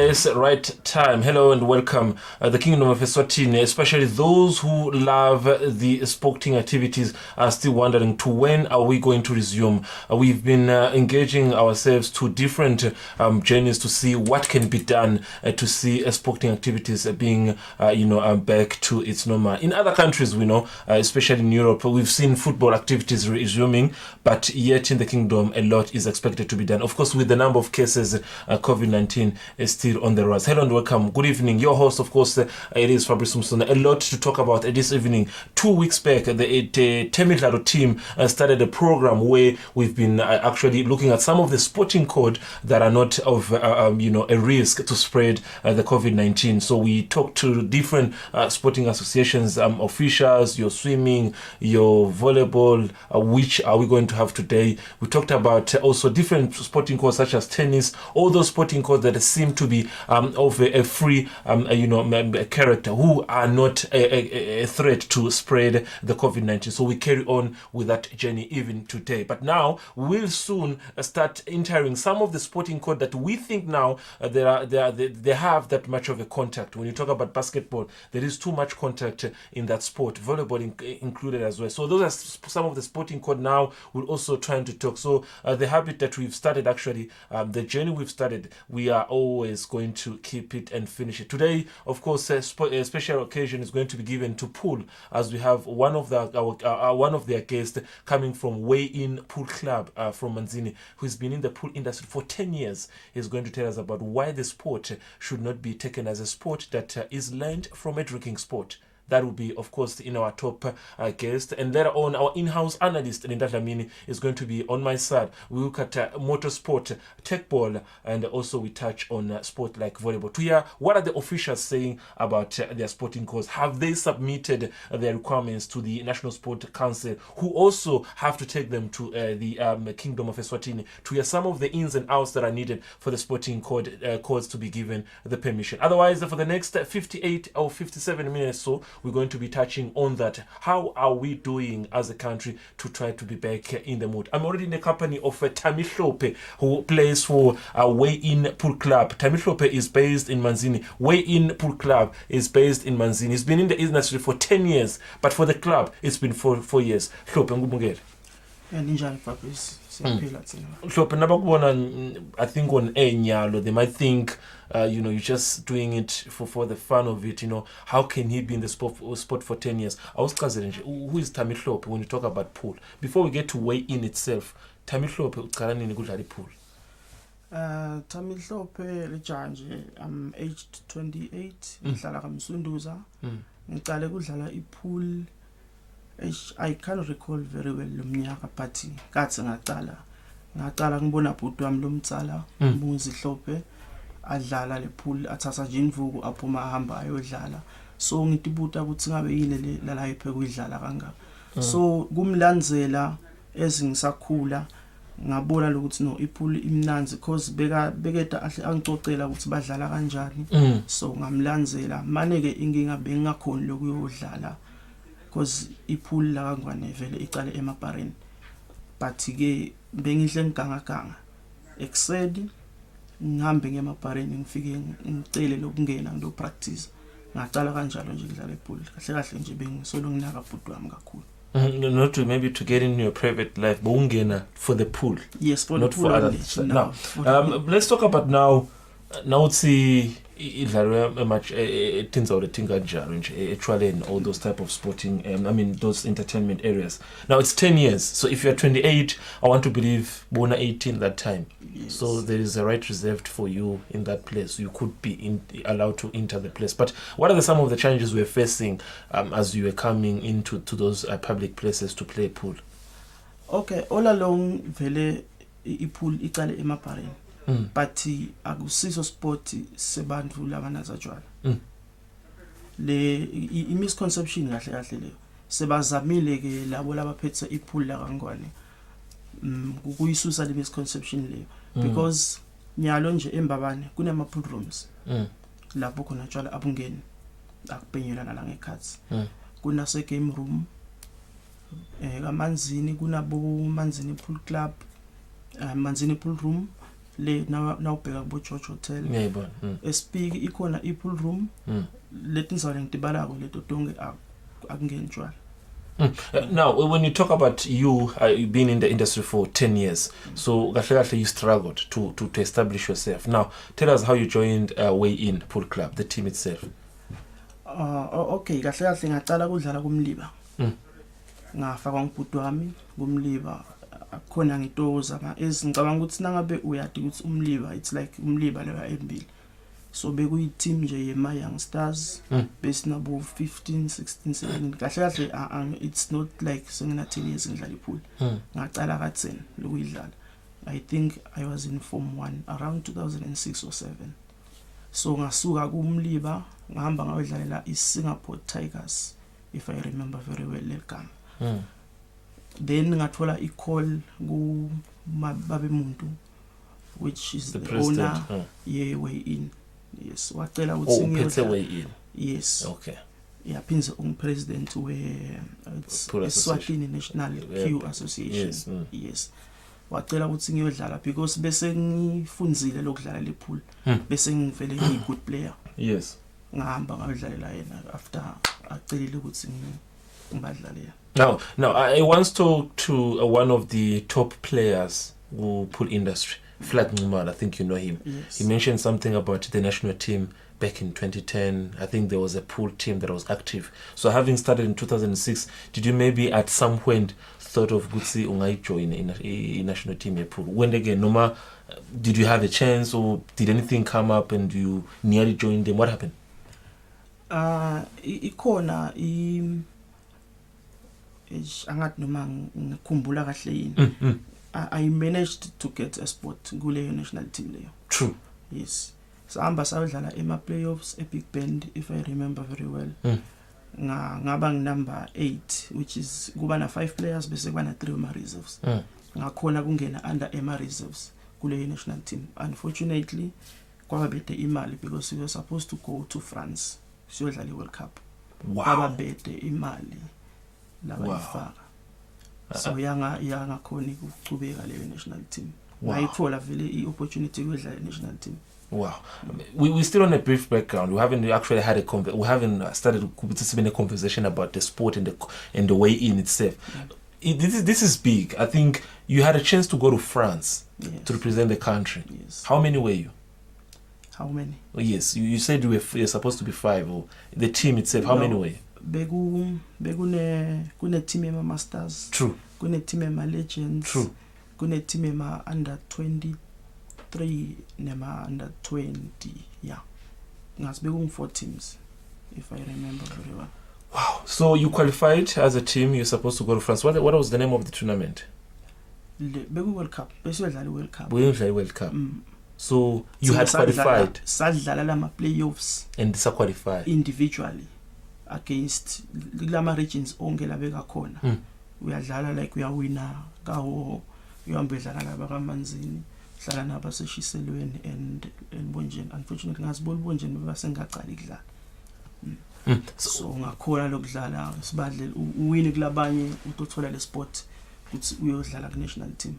place, right time. Hello and welcome. The Kingdom of Eswatini, especially those who love the sporting activities, are still wondering to when are we going to resume. We've been engaging ourselves to different journeys to see what can be done to see sporting activities being, back to its normal. In other countries, we know, especially in Europe, we've seen football activities resuming, but yet in the Kingdom, a lot is expected to be done. Of course, with the number of cases, COVID-19 is still on the rise. Hello and welcome. Good evening. Your host, of course, it is Fabrice Msona. A lot to talk about this evening. 2 weeks back, the Temidlalo team started a program where we've been actually looking at some of the sporting code that are not of a risk to spread the COVID-19. So we talked to different sporting associations, officials, your swimming, your volleyball, which are we going to have today. We talked about also different sporting codes such as tennis, all those sporting codes that seem to be of a free character, who are not a threat to spread the COVID-19. So we carry on with that journey even today. But now we'll soon start entering some of the sporting code that we think now they have that much of a contact. When you talk about basketball, there is too much contact in that sport, volleyball included as well. So those are some of the sporting code now we're also trying to talk. So the habit that we've started, actually, the journey we've started, we are always going to keep it and finish it. Today, of course, a special occasion is going to be given to pool, as we have one of their guests coming from Way In Pool Club from Manzini, who's been in the pool industry for 10 years. He's going to tell us about why the sport should not be taken as a sport that is learned from a drinking sport. That will be, of course, in our top guest. And later on, our in-house analyst, Linda Dlamini, is going to be on my side. We look at motorsport, tech ball, and also we touch on sport like volleyball. To hear what are the officials saying about their sporting codes? Have they submitted their requirements to the National Sport Council, who also have to take them to the Kingdom of Eswatini, to hear some of the ins and outs that are needed for the sporting codes to be given the permission. Otherwise, for the next 58 or 57 minutes so, we're going to be touching on that. How are we doing as a country to try to be back in the mood? I'm already in the company of Temidlalo, who plays for Way In Pool Club. Temidlalo is based in Manzini. Way In Pool Club is based in Manzini. He's been in the industry for 10 years, but for the club, it's been 4 years. I think on Enyalo, they might think, you're just doing it for the fun of it. How can he be in the sport for 10 years? I was president. Who is Temidlalo when you talk about pool? Before we get to Way In itself, Temidlalo, pool. Temidlalo, I'm aged 28. Ngihlala kaMsunduza. Ngiqale ukudlala ipool. I can't recall very well lo mnyaka, but kathi ngaqala ngibona bhuti wami lo mtsala umuzi Hlophe adlala le pool, athatha nje imvuku aphuma ahamba ayodlala. So ngitibuta ukuthi ngabe yini la iphe kuyidlala kangaka. So kumlandzela ezingisakhula ngabona lokuthi no ipool imnanzi, because bekeda angicocela ukuthi badlala kanjani. So ngamlandzela maneke inkinga bengakhoni lokuyodlala, because ipool la kangwane vele iqale emabareni. But ke bengihle ngiganga ekuseni ngihambe ngemabareni ngifike ngicele lokungena ndo practice. Ngaqala kanjalo nje ngidlala ipool. Kahle kahle nje bengisolo nginaka bhuti wami kakhulu. Not to maybe to get in your private life, but ungena for the pool. Yes, for not the pool. For others. Now, let's talk about now see much things out actually in all those type of sporting those entertainment areas. Now it's 10 years, so if you're 28, I want to believe Bona 18 that time. Yes. So there is a right reserved for you in that place. You could be allowed to enter the place. But what are some of the challenges we're facing as you were coming into those public places to play pool? Okay, all along vele ipool iqale emabareni. But akusiso sport sebantu labanaza tshwala. Le misconception kahle kahle leyo. Sebazamile ke labo labaphethe ipool la kangwane. Ukuyisusa le misconception leyo, because nyalo nje embabane kunema pool rooms. Lapho khona tshwala abungeni akuphenyelana la ngekhathi. Kuna se game room. Kamanzini kunabo Manzini Pool Club, Manzini Pool Room. le nawubheka kubo George Hotel ngiyayibona espeak ikhona i-pool room leti nizawale ngitibalako leto tonke akungenjwala. Now, when you talk about you being in the industry for 10 years, so kahle you struggled to establish yourself. Now, tell us how you joined Way In Pool Club, the team itself. Okay, kahle ngaqala kudlala kumliba. Ngafakwa ngibhuti wami kumliba. Khona ngitoza ngicabanga ukuthi nangabe uyadi ukuthi umliba, it's like umliba lewa embili. So bekuyi team nje yema youngsters besinabo 15 16 17 kahle it's not like sengina 10 years ngidlala ipool ngaqala ka 10 lokuyidlala. I think I was in form 1 around 2006 or 7. So ngasuka kumliba ngihamba ngayodlalela iSingapore Tigers, if I remember very well legama. Then ngathola i-call ku Babe Muntu, which is the owner Way In. Yes, wacela ukuthi ngiyodlala Way In. Yes. Okay. Yeah, phinze president it's Eswatini National Q Association. Yes. Yes. Wacela ukuthi ngiyodlala because bese ngifunzile lokudlala le pool. Bese ngivele ngiyi-good player. Yes. Ngahamba ngayodlalela yena after acelile ukuthi ngibadlalela. Now, I once talked to one of the top players who pool industry, Flat Nxumalo. I think you know him. Yes. He mentioned something about the national team back in 2010. I think there was a pool team that was active. So having started in 2006, did you maybe at some point thought of Gutsi ungai join in a national team pool? When again, Noma, did you have a chance or did anything come up and you nearly joined them? What happened? Ikona angathi noma ngikhumbula kahle yini. I managed to get a spot kuleyo national team leyo. True. Yes. Sahamba sayodlala ema playoffs eBig Bend, if I remember very well. Ngaba number 8, which is kuba na 5 players bese kuba na 3 ma reserves. Ngakhona kungena under ema reserves kuleyo national team. Unfortunately, kwaba bete imali because we were supposed to go to France siyodlala iWorld Cup. Kwaba bete imali laba ifaka. So yanga khona ukuchubeka leyo national team. Ngayithola vele i-opportunity yokudlala national team. Wow. We're still on a brief background. We haven't actually had we haven't started a conversation about the sport and the Way In itself. This is big. I think you had a chance to go to France to represent the country. Yes. How many were you? How many? Oh, yes, you said you're supposed to be 5. Or the team itself, how many were you? Kune team ema masters. True. Kune team ema legends. True. Kune team ema under 23 nema under 20. Yeah. Ngasibe 4 teams, if I remember very well. Wow. So you qualified as a team. You're supposed to go to France. What was the name of the tournament? Begu World Cup. Basically World Cup. World Cup. So you had qualified. Sadlala lama playoffs. And this qualified individually against lama regions onke labeka khona. Uyadlala like uyawina kawo uyahamba edlala laba kaManzini, dlala naba seshiselweni and Bonjeni. Unfortunately ngazibona Bonjeni basengaqali ukudlala. So ngakhona lokudlala sibadle uwini kulabanye utothola le sport ukuthi uyodlala ku national team.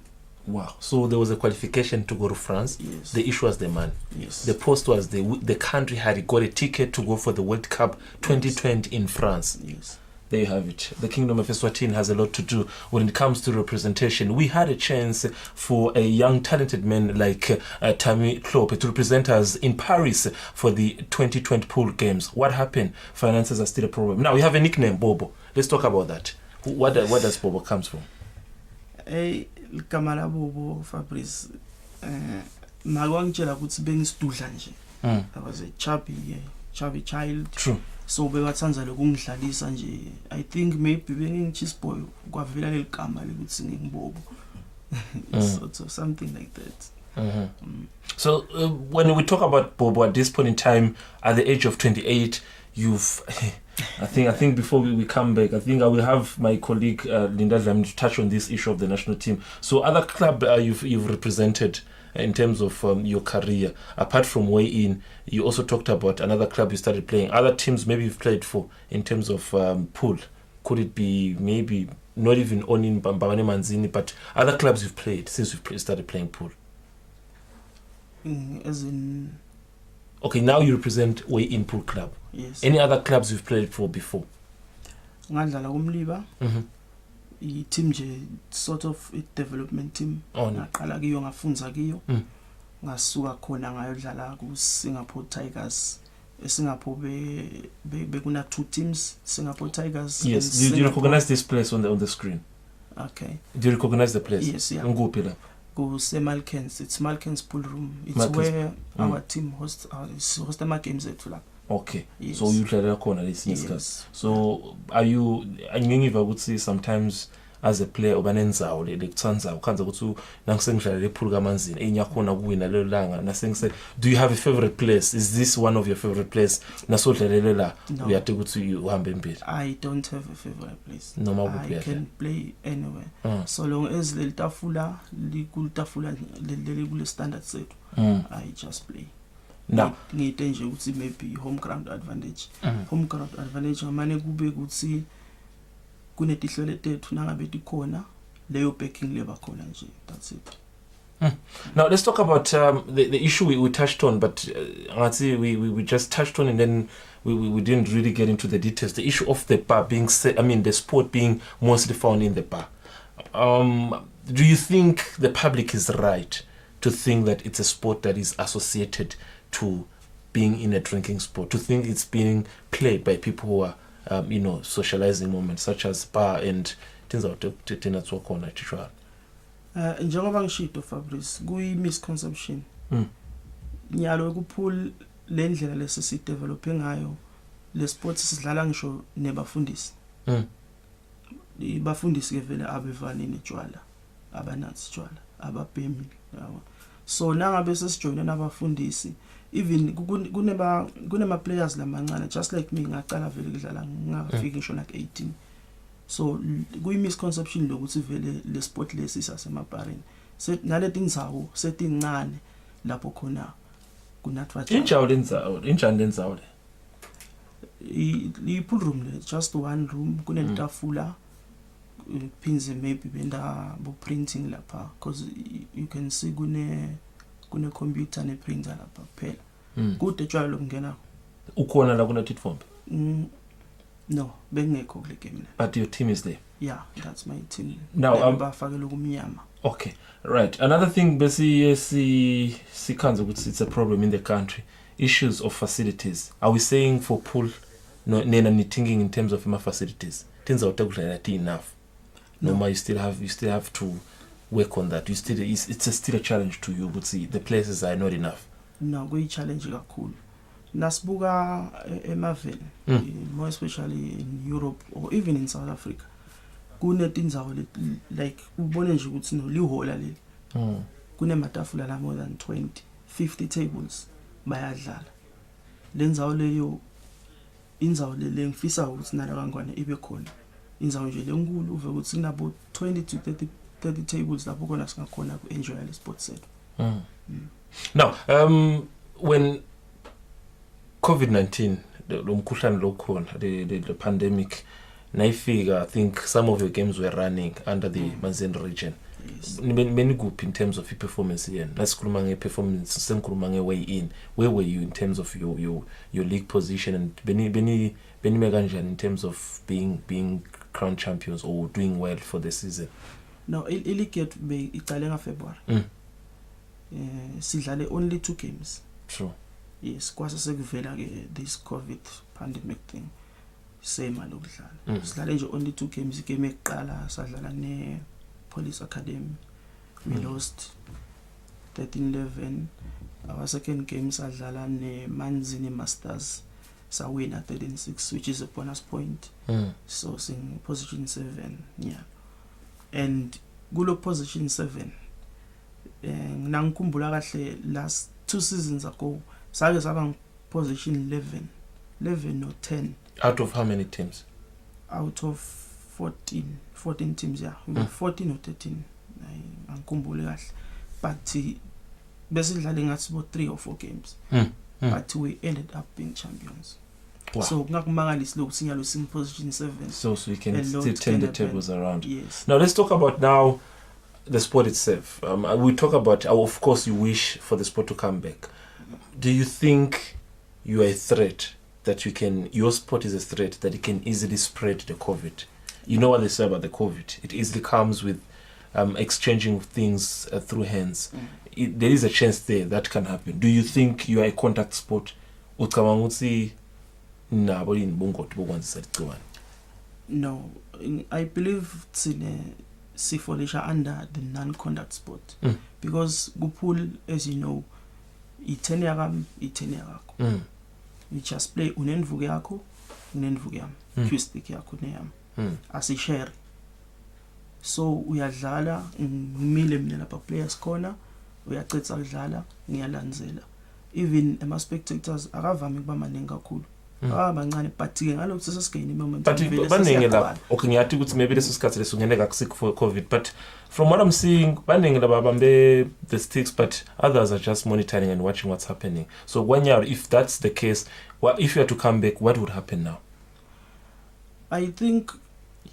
Wow. So there was a qualification to go to France. Yes. The issue was the man. Yes. The post was the country had got a ticket to go for the World Cup 2020 in France. Yes. There you have it. The Kingdom of Eswatini has a lot to do when it comes to representation. We had a chance for a young talented man like Temidlalo to represent us in Paris for the 2020 pool games. What happened? Finances are still a problem. Now we have a nickname, Bobo. Let's talk about that. What does Bobo comes from? Kamala Bobo Fabrice makwangitshela ukuthi bengisidudla nje. I was a chubby child. True. So bebathanza lokungidlalisa nje. I think maybe bengichis boy kwavela leligama ukuthi ngingbobo. So something like that. So when we talk about Bobo at this point in time, at the age of 28, you've I think before we come back, I think I will have my colleague Linda Dlamini to touch on this issue of the national team. So other club you've represented in terms of your career, apart from Way In, you also talked about another club you started playing. Other teams maybe you've played for in terms of pool. Could it be maybe not even only in Mbabane Manzini, but other clubs you've played since you've started playing pool? As in, Okay, now you represent Way in Pool Club. yes. Any other clubs you've played for before? Ngadlala kumliba. Mm-hmm. I-team nje sort of i-development team. Oh, no. Ngaqala kiyo ngafunza kiyo. Mm. Ngasuka khona ngayodlala ku-Singapore Tigers. eSingapore bekuna 2 teams, Singapore Tigers. Yes, do you recognize this place on the screen? Okay. Do you recognize the place? Yes, yeah. Nguphi la? Malkens. It's Malkens pool room. It's Malkens. where our team hosts my games at la. Okay. Yes. So you dlalela khona lesinye isikhathi. Yes. So are you ngingiva ukuthi sometimes as a player ubanenzawo lekutsanzayo khanza ukuthi nangisengidlalela epool kaManzini enyakhona kuwina lelo langa nasengise do you have a favorite place? Is this one of your favorite place nasodlalela la uyathi ukuthi uhambe embili? I don't have a favorite place. Noma I kuphi can play anywhere. So long as lelitafula likulitafula leli kule standard sethu. I just play. Now ngite nje ukuthi maybe home ground advantage. Home ground advantage ngamane kube ukuthi kunetihlelo tethu nangabe tikhona leyo backing leba khona nje. That's it. Now let's talk about the issue we touched on, but we just touched on and then we didn't really get into the details. The issue of the bar being the sport being mostly found in the bar. Do you think the public is right to think that it's a sport that is associated to being in a drinking sport, to think it's being played by people who are socializing moments such as bar and things out tena tsokona tshwa? Njengoba ngishito Fabrice, kuyi misconception. Nyalo kupool le ndlela lesi si develop ngayo le sports sidlala ngisho nebafundisi. Ibafundisi ke vele abevani netshwala, abanathi tshwala, ababhemi. So nangabe sesijoyina nabafundisi, even kunema players lamancane just like me ngaqala vele ukudlala ngafika ngisho like 18. So kuyi misconception lokuthi vele le sport lesi sasemabhareni naleti ndzawo setincane lapho khona kunathwa injani lendzawo le pool room le just one room kunetafula pins maybe benda bo printing lapha because you can see kune computer ne printer lapha phela kude tshwala lokungena ukhona la kuna titfombe. No, bengekho kule game le. But your team is there. Yeah, that's my team. Now bafakela kumnyama. Okay, right. Another thing besi sikhanza ukuthi it's a problem in the country. Issues of facilities. Are we saying for pool nena ni thinking in terms of my facilities? Things are not enough. No, you still have to work on that. It's still a challenge to you, but see the places are not enough. No, we challenge kakhulu. Nasibuka emaveni, more especially in Europe or even in South Africa. Kunetindzawo like ubone nje ukuthi no lihola leli. Kunematafula la more than 50 tables bayadlala. Lendzawo leyo indzawo le ngifisa ukuthi nala kangwane ibe khona. Indzawo nje lenkulu uve ukuthi kunabo 20 to 30 tables lapho khona singakhona ku enjoy le sport set. Now, when COVID-19, the pandemic, I think some of your games were running under the Manzini region. Yes. Many group in terms of your performance here. Let's performance, way in. Where were you in terms of your league position and Beni Meganjan in terms of being crown champions or doing well for the season? No, league get be Italian February. Sidlale only 2 games. True. Yes, kwase sekuvela ke this COVID pandemic thing. Same alokudlala. Sidlale nje only 2 games. Game eqala sadlala ne Police Academy. We lost 13-11. Our second game sadlala ne Manzini Masters. Sa win 13-6, which is a bonus point. So sing position 7, yeah. And gulo position 7. Ngikhumbula kahle last 2 seasons ago sake saba position 11 or 10 out of how many teams? Out of 14 teams, yeah. 14 or 13 ngikhumbule kahle, but besidlala ngathi bo 3 or 4 games. But we ended up being champions. Wow. So kungakumangalisi lokhu sinyalo sing position 7, so we can still turn the tables around. Yes. Now let's talk about now the sport itself. We talk about, of course, you wish for the sport to come back. Do you think you are a threat that your sport is a threat that it can easily spread the COVID? You know what they say about the COVID. It easily comes with exchanging things through hands. There is a chance there that can happen. Do you think you are a contact sport? No, I believe Sifolisha under the non-contact sport. Because Gupul, as you know, iteniagam. You just play unenvuge yako, unenvuge yam. Acoustic yako neyam. Asishare. So uyadlala ngimile mina lapha players corner, uyaqedza ukudlala ngiyalandzela. Even ama spectators akavami kuba maningi kakhulu. Mancane but ke ngalokho sesesingene moment. But baningi lapha. Okay, ngiyathi ukuthi maybe leso sikhathi lesungene kakusik for COVID, but from what I'm seeing baningi lababambe the sticks, but others are just monitoring and watching what's happening. So if that's the case, if you are to come back, what would happen now? I think,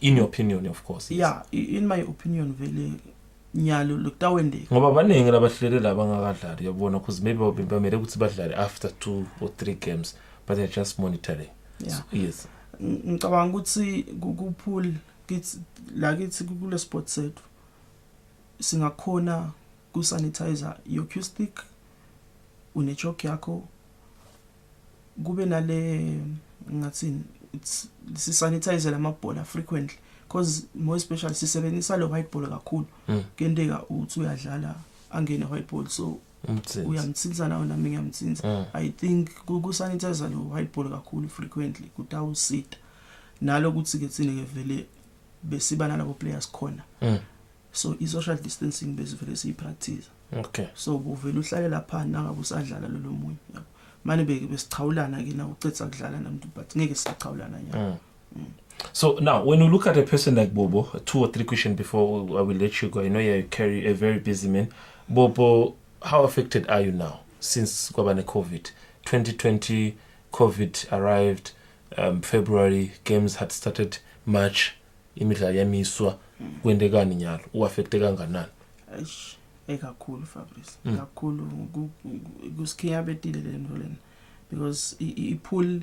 in your opinion, of course. Yeah, in my opinion, vele nyalo lokutawende. Ngoba baningi labahlele laba ngakadlali yabona because maybe bamele ukuthi badlale after 2 or 3 games, but they're just monitoring. Yeah. So, yes. Ngicabanga ukuthi kupool kithi kule sport set singakhona ku sanitizer your acoustic une choke yakho kube nale ngathini it's sanitizer lamabhola frequently because more especially sisebenzisa lo white ball kakhulu kendeka uthi uyadlala angene white ball so uyamthinta nawo nami ngiyamthinta. I think ku sanitizer lo white ball kakhulu frequently kutawusita nalo kuthi ke tsine ke vele besiba nalabo players khona. So i social distancing besivele siyipractice. Okay. So uvela uhlale lapha nangabe usadlala lo munye yabo. Manje besichawulana ke na ucetha ukudlala namuntu but ngeke sichawulana nya. So now when you look at a person like Bobo, 2 or 3 questions before I will let you go. I know you carry a very busy man. Bobo, how affected are you now since COVID? 2020 COVID arrived, February, games had started March, imidlalo yamiswa kwendekani nyalo uaffecte kanganani? Ekakhulu Fabrice, kakhulu kusikhiya betile le nto lena because ipool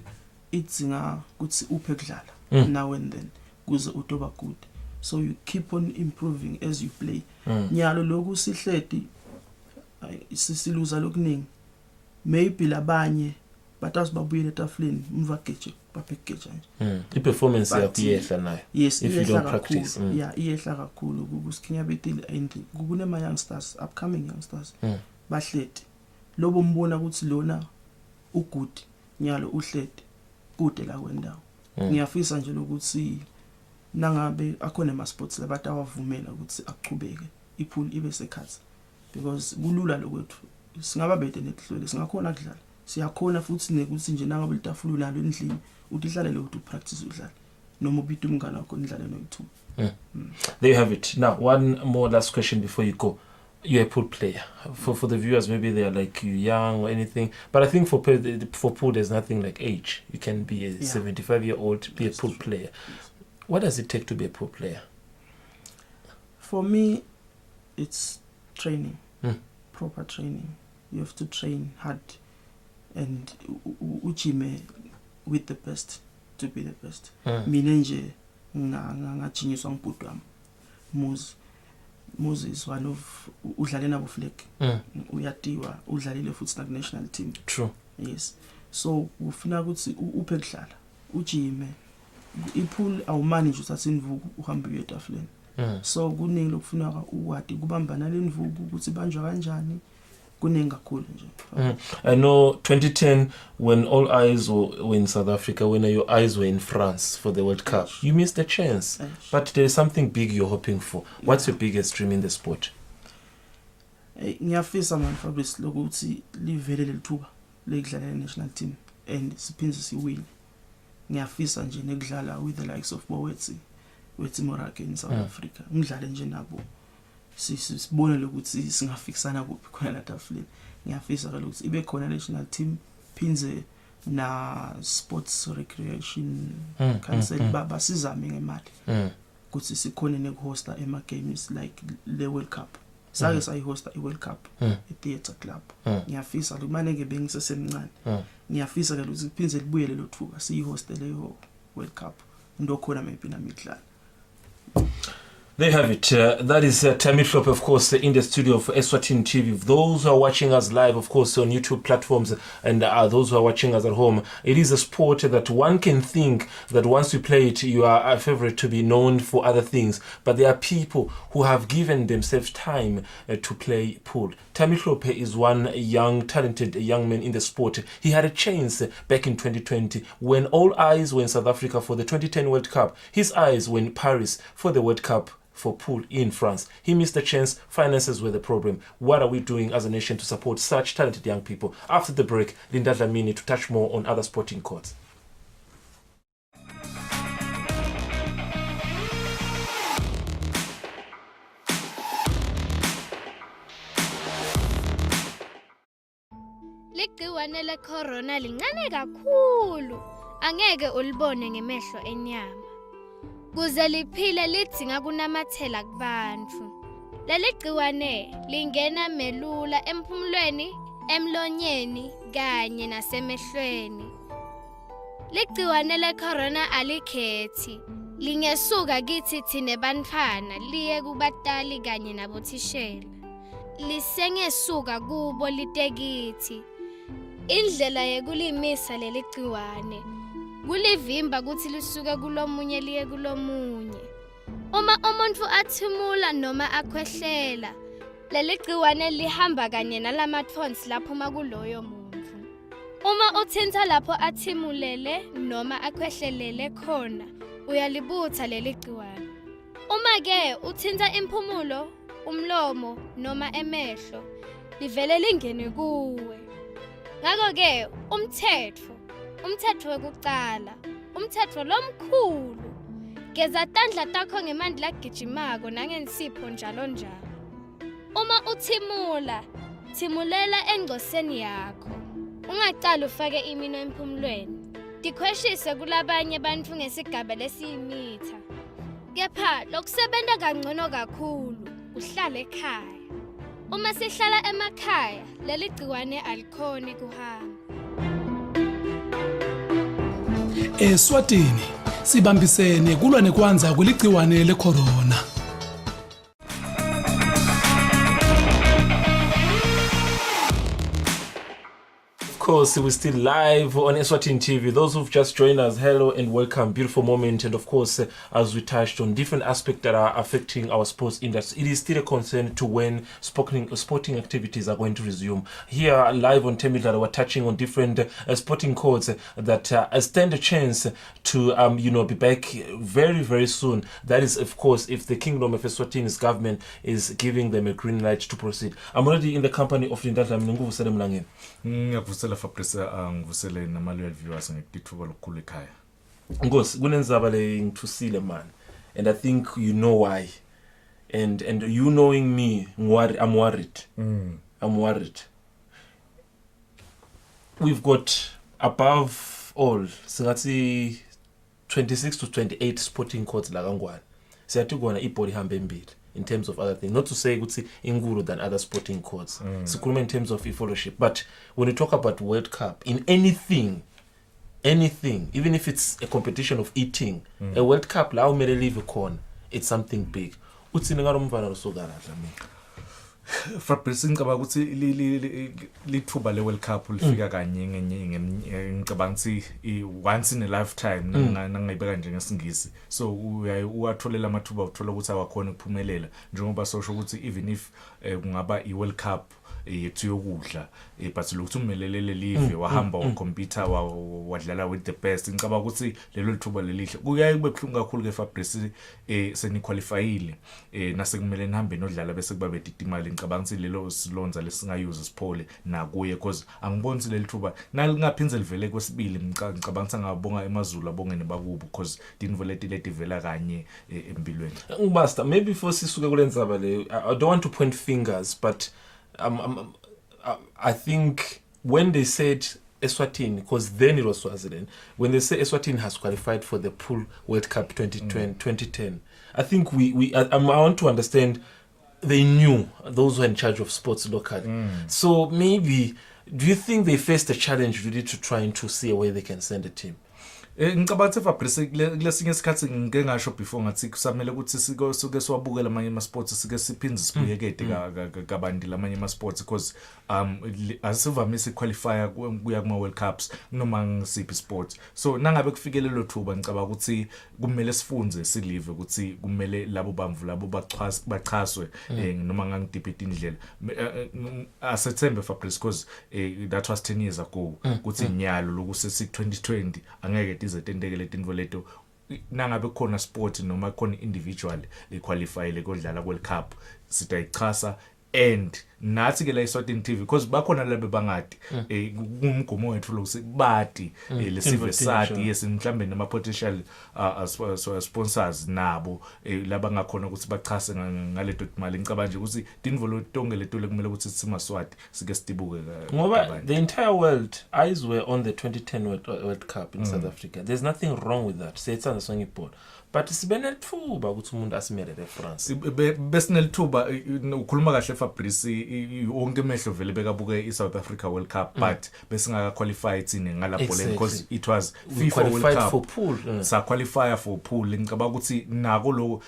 idzinga kuthi uphe kudlala now and then kuze utoba good, so you keep on improving as you play. Nyalo lokhu sihledi sisiluza lokuningi maybe labanye batasibabuyele etafuleni mvageje baphegeje nje i-performance yakho iyehla nayo. Yes, if you don't practice. Yeah, iyehla kakhulu kusikhinya betile and kunema youngsters, upcoming youngsters bahledi lobo mbona ukuthi lona ugood nyalo uhledi kude la kwendawo. Ngiyafisa nje ukuthi nangabe akhona ama sports labantu awavumela ukuthi aqhubeke ipool ibe sekhathi because kulula lokwethu singaba bede nehlole singakhona kudlala siyakhona futhi nekuthi nje nangabe litafula nalo endlini utihlalele ukuthi upractice udlala noma ubita umngane wakho nidlale noyithu. There you have it. Now one more last question before you go. You're a pool player. For the viewers, maybe they are like you young or anything, but I think for pool there's nothing like age. You can be a 75-year-old, be a pool player. What does it take to be a pool player? For me, it's training, proper training. You have to train hard and uchime with the best to be the best. Mina nje ngachinyiswa ngibhuti wami Muzi is one of udlale nabo flag. Uyatiwa udlalile futhi na national team. True. Yes. So ufuna ukuthi uphe kudlala ujime ipool awumanage uthatha invuku uhambe uye etafuleni. So kuningi lokufuna ukwati kubambana lenvuku ukuthi banjwa kanjani kuningi kakhulu nje. I know 2010 when all eyes were in South Africa, when your eyes were in France for the World Cup, you missed a chance. But there is something big you're hoping for. What's your biggest dream in the sport? Ngiyafisa man Fabrice lokuthi livele lelithuba lekudlala national team and siphinde siwin. Ngiyafisa nje nekudlala with the likes of Bowetsi Morake in South Africa. Ngidlale nje nabo. Sibone lokuthi singafikisana kuphi khona la tafuleni. Ngiyafisa ukuthi ibe khona national team phinze na sports recreation council basizame ngemali ukuthi sikhone nekuhosta games like le World Cup. Sake sayihosta i-World Cup e-Theatre Club. Ngiyafisa kumane ke bengisesemncane. Ngiyafisa ke ukuthi kuphindze libuye lelo thuba siyihoste leyo World Cup. Ndo khona maybe namidlalo. There you have it. That is Temidlalo, of course, in the studio of Eswatini TV. Those who are watching us live, of course, on YouTube platforms, and those who are watching us at home, it is a sport that one can think that once you play it, you are a favorite to be known for other things. But there are people who have given themselves time to play pool. Temidlalo is one young, talented young man in the sport. He had a chance back in 2020 when all eyes were in South Africa for the 2010 World Cup. His eyes were in Paris for the World Cup for pool in France. He missed the chance. Finances were the problem. What are we doing as a nation to support such talented young people? After the break, Linda Dlamini to touch more on other sporting courts. Ligciwane le corona lincane kakhulu. Angeke ulibone ngemehlo enyama. Kuze liphile lidinga kunamathela kubantu. Leli gciwane lingena melula emphumulweni, emlonyeni kanye nasemehlweni. Ligciwane le corona alikhethi. Lingesuka kithi thine bantfana liye kubatali kanye nabothishela. Lisengesuka kubo litekithi. Indlela yekulimisa leli gciwane kulivimba ukuthi lisuke kulomunye liye kulomunye. Uma umuntu athimula noma akhwehlela, leli gciwane lihamba kanye nalamathonsi lapho makuloyo muntu. Uma uthinta lapho athimulele noma akhwehlelele khona, uyalibutha leli gciwane. Uma ke uthinta impumulo, umlomo noma emehlo, livele lingene kuwe. Ngakho ke umthetho wekucala, umthetho lomkhulu. Geza tandla takho ngemanti lagijimako nangensipho njalo njalo. Uma uthimula, thimulela engcoseni yakho. Ungaqala ufake imino emphumulweni. Dikhweshise kulabanye bantfu ngesigaba lesiyimitha. Kepha lokusebenta kangcono kakhulu, uhlale ekhaya. Uma sihlala emakhaya, leli gciwane alikhoni kuhamba. Eswatini sibambisene kulwa nekwanza kuligciwane lecorona. Of course, we're still live on Eswatini TV. Those who've just joined us, hello and welcome. Beautiful moment. And of course, as we touched on different aspects that are affecting our sports industry, it is still a concern to when sporting activities are going to resume. Here, live on Temidlalo, we're touching on different sporting codes that stand a chance to, be back very, very soon. That is, of course, if the Kingdom of Eswatini's government is giving them a green light to proceed. I'm already in the company of Linda Dlamini. Ngiyavusela Fabrice ngivusele nama-loyal viewers ngitithuba lokukhulu ekhaya. Ngosi kunenzaba le ngithusile man, and I think you know why, and you knowing me, I'm worried. I'm worried. We've got above all singathi 26 to 28 sporting codes la kangwane. Siyathi kona ibody hambe embili in terms of other things, not to say ukuthi inkulu than other sporting codes. Sikhuluma in terms of fellowship, but when you talk about World Cup in anything, even if it's a competition of eating, a World Cup la umele live khona, it's something big. Utsini ngalomfana losokala Dlamini. Fabrice ngicabanga ukuthi lithuba le World Cup lifika kanye ngicabanga ukuthi once in a lifetime nangayibeka nje ngesingisi. So uyatholela amathuba uthola ukuthi awakhona ukuphumelela njengoba sosho ukuthi even if kungaba i-World Cup yethu yokudla but lokhu umelelele live wahamba wakompyuter wadlala with the best. Ngicabanga ukuthi lelo lithuba lelihle kuyaye kube buhlungu kakhulu ke Fabrice seniqualifyile nasekumele nihambe nodlala bese kuba bedidimali. Ngicabanga ukuthi lelo silonza lesingayuza siphole nakuye because angiboni leli thuba nalingaphinze livele kwesibili. Ngicabanga ukuthi angabonga emazulu abongene bakubo because dinvolete letivela kanye empilweni. Ngibasta maybe before sisuke kulenzaba le, I don't want to point fingers, but I think when they said Eswatini, because then it was Swaziland, when they say Eswatini has qualified for the pool World Cup 2010, I think I want to understand. They knew those who are in charge of sports locally. So maybe, do you think they faced a challenge really to trying to see where they can send a team? Ngicabanga ukuthi Fabrice kulesinye isikhathi ngike ngasho before ngathi kusamele ukuthi sike siwabukela amanye ama sports sike siphinde sibuyekede kabandi lamanye ama sports because asivamise qualifier kuya kuma World Cups noma ngisiphi sport. So nangabe kufikele lo thuba ngicabanga ukuthi kumele sifunze silive ukuthi kumele labo bamvu labo bachaswe noma ngangidebate indlela asethembe Fabrice because that was 10 years ago ukuthi inyalo lokuse 2020 angeke izetendekele tinvo leto nangabe khona sport noma khona individual equalify lekodlala World Cup sitayichasa and nathi ke la Eswatini TV because bakhona lebe bangadi kumgomo wethu lokusibati lesive sati yes mhlambe nama potential sponsors nabo laba ngakhona ukuthi bachase ngaleto imali ngicabanga nje ukuthi tinvo lotonge leto kumele ukuthi simaswati sike sidibuke ngoba the entire world eyes were on the 2010 World Cup in South Africa. There's nothing wrong with that. Siyetsana sonke ibhola. But sibenelithuba ukuthi umuntu asimelele eFrance. Besinelithuba ukhuluma kahle Fabrice wonke mehlo vele bekabuke iSouth Africa World Cup but besingaka qualify thina ngalapho le because it was FIFA World Cup for pool. Sa qualify for pool ngicabanga ukuthi nako lo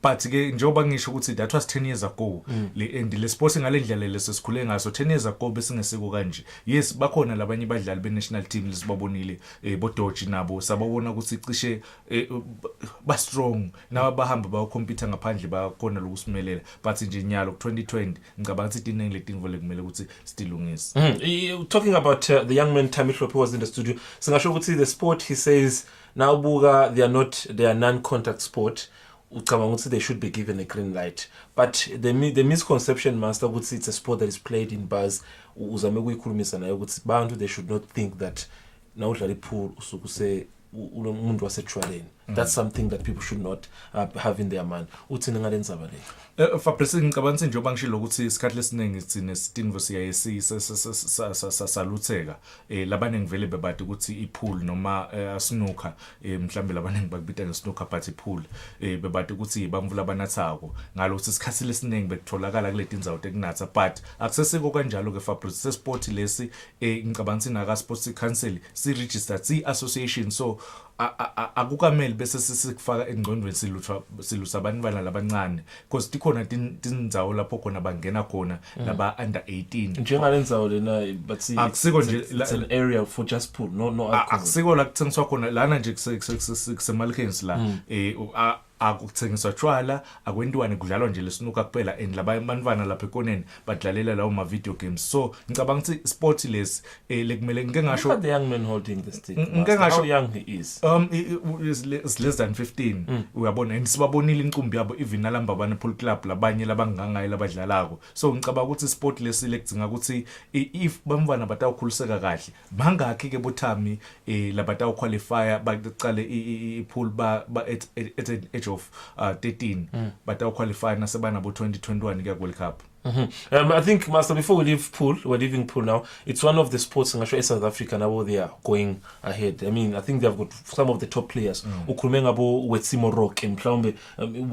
but ke njengoba ngisho ukuthi that was 10 years ago le sport ngalendlela lesesikhule ngaso 10 years ago besingeseko kanje. Yes bakhona labanye badlali benational team lesibabonile bodoji nabo sababona ukuthi cishe ba strong nawa bahamba ba compete ngaphandle bakhona lokusimelela but nje nyalo 2020 ngicabanga ukuthi iningi letinvo lekumele ukuthi stilungise. Talking about the young man Temidlalo was in the studio. Singasho ukuthi the sport he says now buga they are non-contact sport. They should be given a green light, but the misconception master would say it's a sport that is played in bars. They should not think that now pool say that's something that people should not have in their mind. Fabrice ngicabanga njengoba ngishilo ukuthi isikhathi lesiningi sine sitinvo siyasalutheka labane ngivele bebathi ukuthi ipool noma snooker mhlambe labane ngibakubita ngesnooker but ipool bebathi ukuthi bamvula banathako ngalo ukuthi isikhathi lesiningi bekutholakala kule tindzawo tekunatha but akuseseko kanjalo ke Fabrice se sport lesi ngicabanga sina ka sports council si registered si association so akukameli bese sikufaka engqondweni silusa abantwana labancane because tikhona tindzawo lapho khona bangena khona laba under 18 njengalendzawo lena but it's an area for just pool no akusiko la kuthengiswa khona lana nje kusemalkens la akuthengiswa tshwala akwentiwane kudlalwa nje lesnuka kuphela and labantwana lapha ekoneni badlalela lawo ma video games so ngicabanga ukuthi sport lesi lekumele ngike ngasho the young man holding the stick how young he is is less than 15 uyabona and sibabonile inqumbi yabo even nalamba bana pool club labanye labangangayi labadlalako so ngicabanga ukuthi sport lesi lekudzinga ukuthi if bamvana batawukhuliseka kahle bangakhi ke bothami labatawu qualifier baqale ipool ba at of 13 but our qualify nasebana bo 2021 ke World Cup. I think Master before we're leaving pool now, it's one of the sports in South Africa now they are going ahead. I mean I think they've got some of the top players ukhulumanga bo Wetsimo Rock and mhlawumbe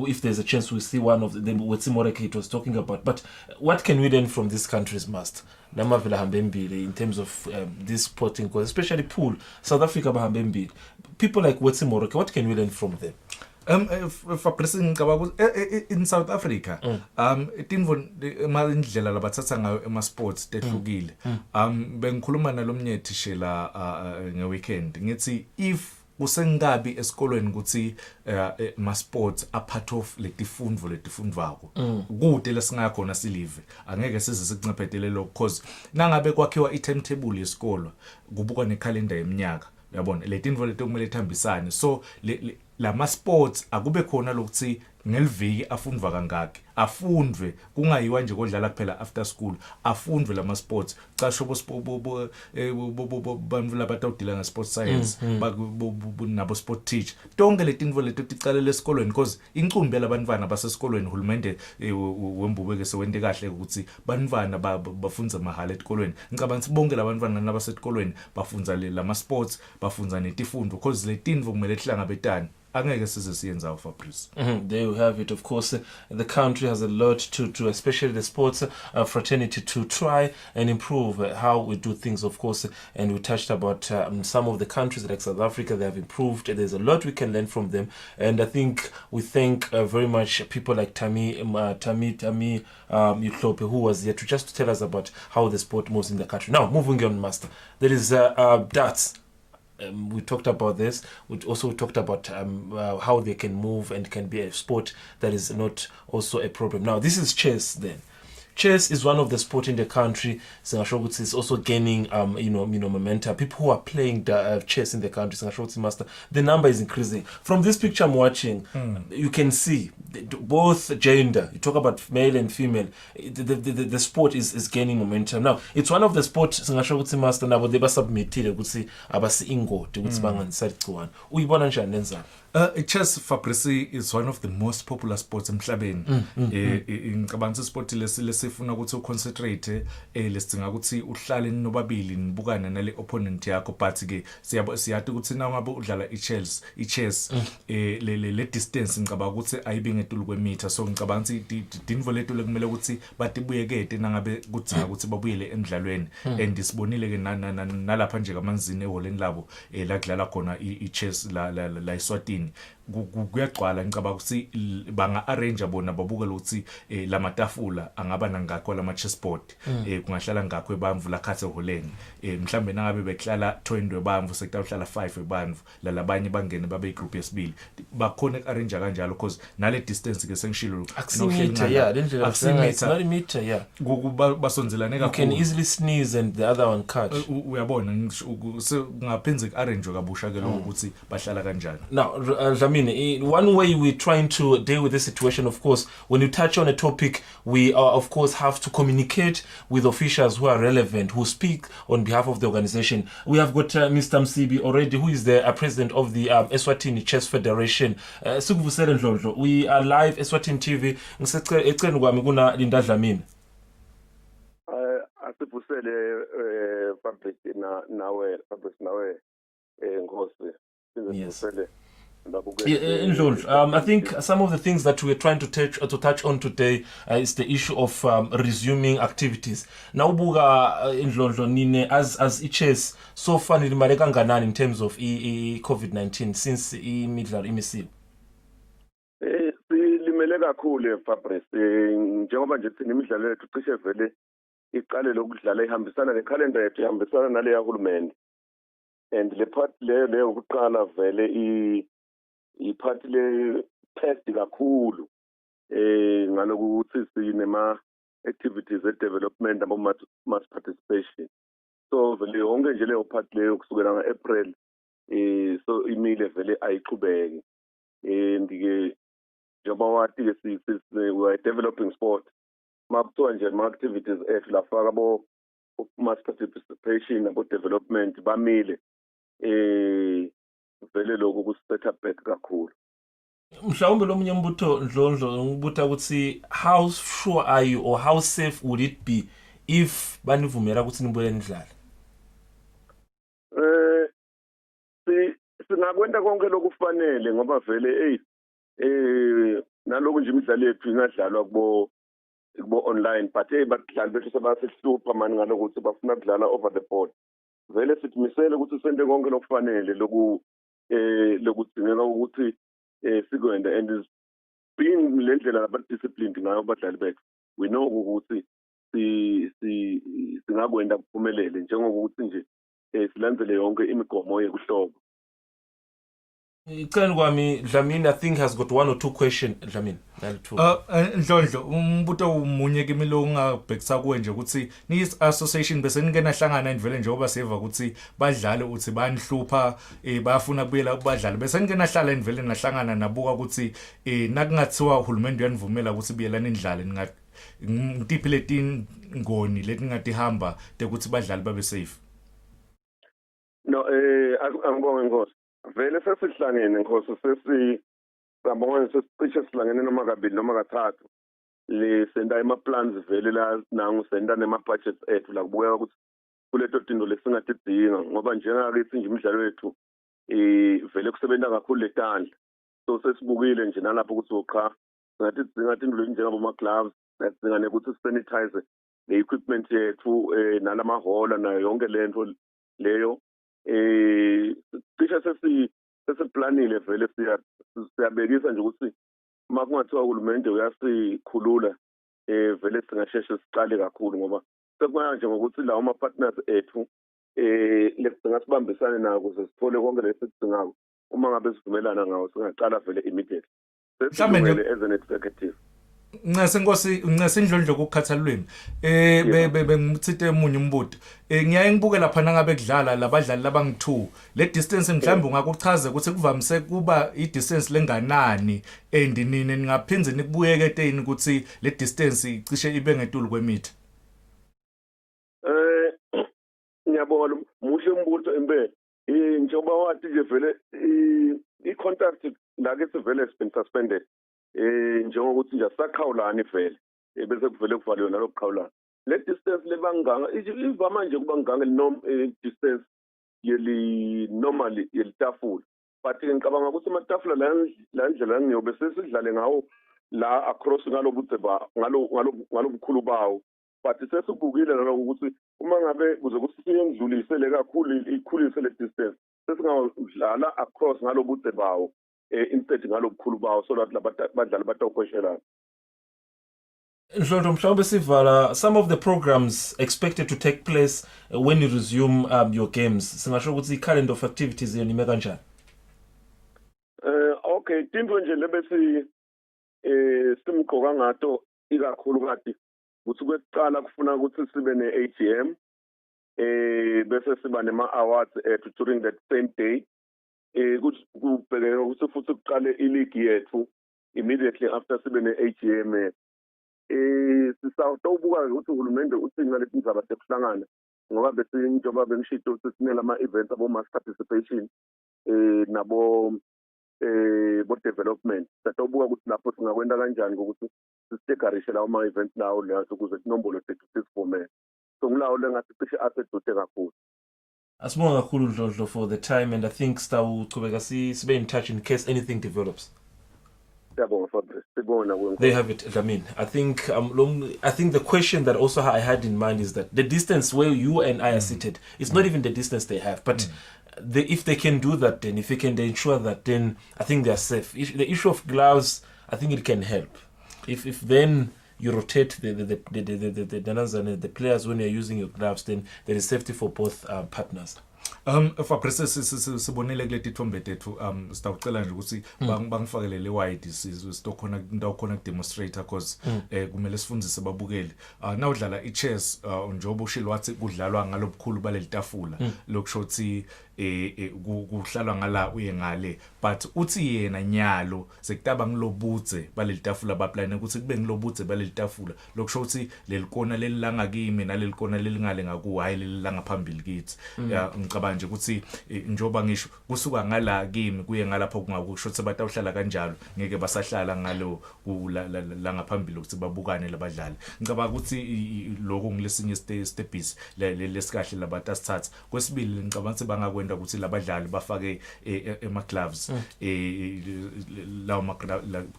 if there's a chance we see one of them Wetsimo Rock it was talking about, but what can we learn from these countries Master namavela hambembili in terms of this sporting course especially pool South Africa bahambembili people like Wetsimo Rock, what can we learn from them? Fabrice ngicabanga in South Africa tinvo malindlela labathatha ngayo ema sports tehlukile bengikhuluma nalomnye thishela ngeweekend ngithi if kusengabi esikolweni ukuthi ma sports a part of letifundvo letifundvako kude lesingakhona silive angeke size sikuncephetele lokho because nangabe kwakhiwa i-timetable yesikolo kubukwa necalendar yeminyaka yabona letinvo letomele thambisane so lama sports akube khona lokuthi ngeliviki afundwa kangaki afundwe kungayiwa nje kodlala kuphela after school afundwe lama sports casho bo bantu labatawudila nga sports science nabo sport teach tonke letinvo leto ticalele esikolweni because incumbi yalabantwana basesikolweni uhulumende wembubeke sewente kahle ukuthi bantwana bafunza mahala esikolweni ngicabanga ukuthi bonke labantwana nabasesikolweni bafunza lama sports bafunza netifundo because letinvo kumele hlangabetani angeke size siyenza Fabrice. There you have it. Of course, the country has a lot to especially the sports fraternity, to try and improve how we do things, of course. And we touched about some of the countries like South Africa. They have improved. There's a lot we can learn from them. And I think we thank very much people like Tami Utlope, who was here to tell us about how the sport moves in the country. Now, moving on, Master. There is darts. We talked about this. We also talked about how they can move and can be a sport that is not also a problem. Now, this is chess then. Chess is one of the sport in the country. Singasho is also gaining, momentum. People who are playing chess in the country, Singasho Master, the number is increasing. From this picture I'm watching, you can see both gender. You talk about male and female. The sport is gaining momentum. Now, it's one of the sports Singasho Master nabo deba submitted ukuthi abasi ingoti ukuthi banganisali uyibona njani lenza. Chess, Fabrice, is one of the most popular sports emhlabeni. Ngicabanga sport lesifuna ukuthi uconcentrate lesidinga ukuthi uhlale nobabili nibukane nale opponent yakho, but ke siyathi ukuthi na ngabe udlala ichess le distance ngicabanga ukuthi ayibi ngetulu kwemitha, so ngicabanga ukuthi dinvo lethu lekumele ukuthi batibuyekete nangabe kudinga ukuthi babuyele emidlalweni. And sibonile ke nalapha nje kamanzini eholeni labo la kudlala khona ichess la Eswatini. Kuyagcwala ngicabanga ukuthi banga arrange bona babuke ukuthi lamatafula angaba nangakho lama chessboard kungahlala ngakho ebamvu la khathe holeni mhlambe nangabe beklala 20 ebamvu sekuhlala 5 ebamvu labanye bangene babe igroup yesibili bakhona arrange kanjalo because nale distance ke sengishilo Meter, yeah, it's not a meter, yeah. Basonzelane kakhulu. You can easily sneeze and the other one catch. Uyabona ngaphenze arrange kabusha ke lokho ukuthi bahlala kanjani. Now, one way we're trying to deal with this situation, of course, when you touch on a topic, we of course have to communicate with officials who are relevant, who speak on behalf of the organization. We have got Mr. Msibi already, who is the president of the Eswatini Chess Federation. We are live Eswatini TV. Eceleni kwami kuna Linda Dlamini. Asibusele Fabrice nawe Nkosi. Yes. I think some of the things that we're trying to touch on today is the issue of resuming activities. Now, Buga as chess so far in terms of COVID-19 since Temidlalo imisiwe. Silimele kakhulu Fabrice njengoba nje thina imidlalo yethu cishe vele iqale lokudlala ihambisana necalendar yethu ihambisana nale yahulumende, and le part le ukuqala vele iphathi le pest kakhulu ngalokuthi sinema activities development abo mass participation, so vele yonke nje leyo part leyo kusukela nga-April so imile vele ayiqhubeke, and ke njengoba wathi ke we are developing sport makuthiwa nje ama-activities ethu lafaka abo mass participation abo development bamile vele lokho kusetha back kakhulu. Mhlawumbe lomunye mbutho Ndlondlo ngibuta ukuthi how sure are you or how safe would it be if banivumela ukuthi nibuye nidlale? Singakwenda konke lokufanele ngoba vele naloku nje imidlalo yethu ingadlalwa kubo online, but badlali bethu sebasehlupha mani ngalokuthi bafuna ukudlala over the board. Vele sithimisele ukuthi sente konke lokufanele lokudingeka ukuthi sikwenda, and is being le ndlela abadisciplined ngayo abadlali bethu, we know ukuthi singakwenda kuphumelele njengokuthi nje silandzele yonke imigomo yekuhlobo. Dlamini, I think, has got one or two questions. Dlamini, Ndlondlo umbuto umunye kimi lo ngabhekisa kuwe nje ukuthi ni association bese ningena hlangana endvele njengoba seva ukuthi badlale uthi banihlupha bayafuna kubuyela kubadlali bese ningena hlala endvele nahlangana nabuka ukuthi nakungathiwa uhulumende uyanivumela ukuthi buyelane nidlale ngitiphi leti ngoni leti ngatihamba ukuthi badlali babe safe. No, angibonge Nkosi. Vele sesihlangene Nkosi, sabona sesicishe sihlangene noma kabili noma kathathu le senda ama-plans vele la nangu senda nema-budgets ethu la kubukeka ukuthi kuleto tinto lesingatidinga ngoba njengakithi nje imidlalo yethu vele kusebenza kakhulu letandla, so sesibukile nje nalapho ukuthi cha singathi into njengaboma-gloves sidingane ukuthi sanitize le-equipment yethu nalamahola nayo yonke le nto leyo cishe sesiplanile vele siyabekisa nje ukuthi uma kungathiwa uhulumende uyasikhulula vele singasheshe siqale kakhulu ngoba sekubaya nje ngokuthi lawo ama-partners ethu singasibambisane nawo ukuze sithole konke lesidingako uma ngabe sivumelana ngawo singaqala vele immediately sesilungele as an executive. Ncase indlondlo kokukhathalelweni bengimthinte emunye umbuto ngiyaye ngibuke lapha nangabe kudlala labadlali labang2 le distance mhlawumbe ungakuchaza ukuthi kuvamise kuba I distance lenganani and nini ningaphinze nikubuyeke eteni ukuthi le distance icishe ibe ngetulu kwemitha. Ngiyabonga muhle umbuto embe njengoba wathi nje vele I-contract la ke sivele has been suspended njengokuthi nje sakhawulana vele bese kuvele kuvaliwe nalokukhawulana le distance lebanganga ivama nje kuba nganga distance yeli normally yelitafula but ngicabanga ukuthi amatafula la ndlela ngiyobe sesidlale ngawo la across ngalobudze ba ngalobukhulu bawo but sesibukile naloko ukuthi uma ngabe kuze kusiyendlulisele kakhulu ikhulise le distance sesingadlala across ngalobudze bawo instead ngalobukhulu bawo so that labadlali batawukhweshelana. Ndlondlo mhlawumbe sivala some of the programs expected to take place when you resume your games singasho ukuthi I-calendar of activities yonime kanjani? Okay tinto nje lebesi simgqoka ngato ikakhulu kade ukuthi kwekuqala kufuna ukuthi sibe ne-AGM bese siba nema-awards during that same day kubhekeke ukuthi futhi kuqale i-league yethu immediately after sibe ne-AGM sisawubuka ukuthi uhulumende uthini ngalesi ndaba sekuhlangana ngoba njengoba bengishito ukuthi sinele ama-events abo-mass participation nabo bo-development satawubuka ukuthi lapho singakwenda kanjani ngokuthi sisitegarishe lawo ma-events lawo leyo ukuze inombolo sethu sisivumele so ngulawo lengathi cishe asedude kakhulu. Asibonga kakhulu Ndlondlo for the time and I think sitawuchubeka sibe in touch in case anything develops. They have it, Dlamini. I think the question that also I had in mind is that the distance where you and I are seated, it's not even the distance they have, but if they can do that, then if they can ensure that, then I think they are safe. The issue of gloves, I think it can help. If then you rotate the players when you're using your gloves, then there is safety for both partners. Fabrice sibonile kule tithombe tethu sitawucela nje ukuthi bangifakele le wide sitokhona ndawukhona demonstrator because kumele sifundise babukeli nawudlala ichess njengoba ushilo wathi kudlalwa ngalobukhulu baleli tafula lokusho ukuthi kuhlalwa ngala uye ngale but uthi yena nyalo sekutaba ngilobudze baleli tafula baplan ukuthi kube ngilobudze baleli tafula lokusho ukuthi lelikona lelilanga kimi nalelikona lelingale ngaku hayi lelilanga phambili kithi ngicabanga nje ukuthi njoba ngisho kusuka ngala kimi kuye ngalapha kungakusho ukuthi batawuhlala kanjalo ngeke basahlala ngalo la ngaphambili ukuthi babukane labadlali ngicabanga ukuthi lokho ngilesinye stepis lesikahle labatasithatha kwesibili ngicabanga ukuthi bangakwenda ukuthi labadlali bafake ema gloves lawo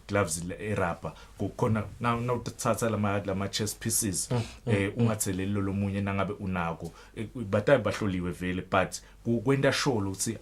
gloves erapper kukhona nawuthatha lama chess pieces ungatheleli lomunye nangabe unako batayi bahloliwe vele but kwenda show ukuthi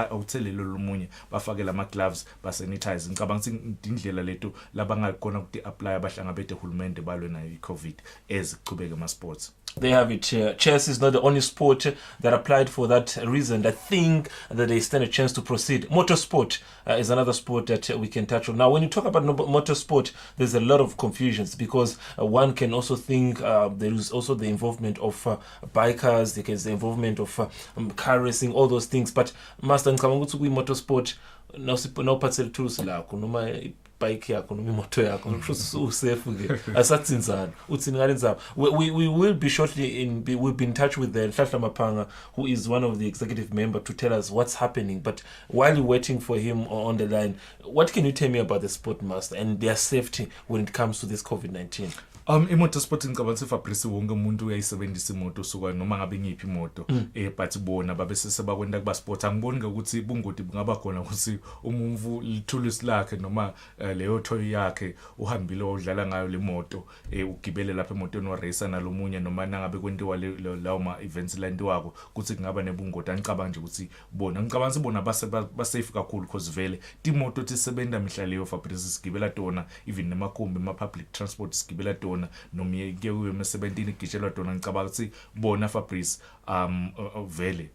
awutheleli lomunye bafake lama gloves basanitize ngicabanga ukuthi indlela leto labangakona ukuthi apply abahlangabethe uhulumende balwe nayo iCovid ezichubeke ama sports. They have it. Chess is not the only sport that applied for that reason. I think that they stand a chance to proceed. Motorsport is another sport that we can touch on. Now, when you talk about motorsport, there's a lot of confusions because one can also think there is also the involvement of bikers, there is the involvement of car racing, all those things. But Master Nkamangutu motorsport, no patsel tools lakho noma bike yakho noma imoto yakho kusho safe ke asatsinzana uthini ngale ndzaba we will be shortly we'll be in touch with the Nhlanhla Maphanga who is one of the executive member to tell us what's happening, but while you're waiting for him on the line, what can you tell me about the sport, Master, and their safety when it comes to this COVID-19? Imoto sport ngicabanga ukuthi Fabrice wonke umuntu uyayisebenzisa imoto suka noma ngabe ngiphi imoto but bona babe sesebakwenda kuba sport angiboni ukuthi bungodi bungaba khona ukuthi umuntu lithulusi lakhe noma leyo toy yakhe uhambile udlala ngayo le moto ugibele lapha emotweni wa racer nalomunye noma nangabe kwenziwa lawo ma events landiwako ukuthi kungaba nebungodi angicabanga nje ukuthi bona ngicabanga ukuthi bona ba safe kakhulu because vele timoto tisebenta mihla leyo Fabrice sigibela tona even nemakhumbi ma public transport sigibela tona noma ke uyemsebentini igishelwa tona ngicabanga ukuthi bona Fabrice vele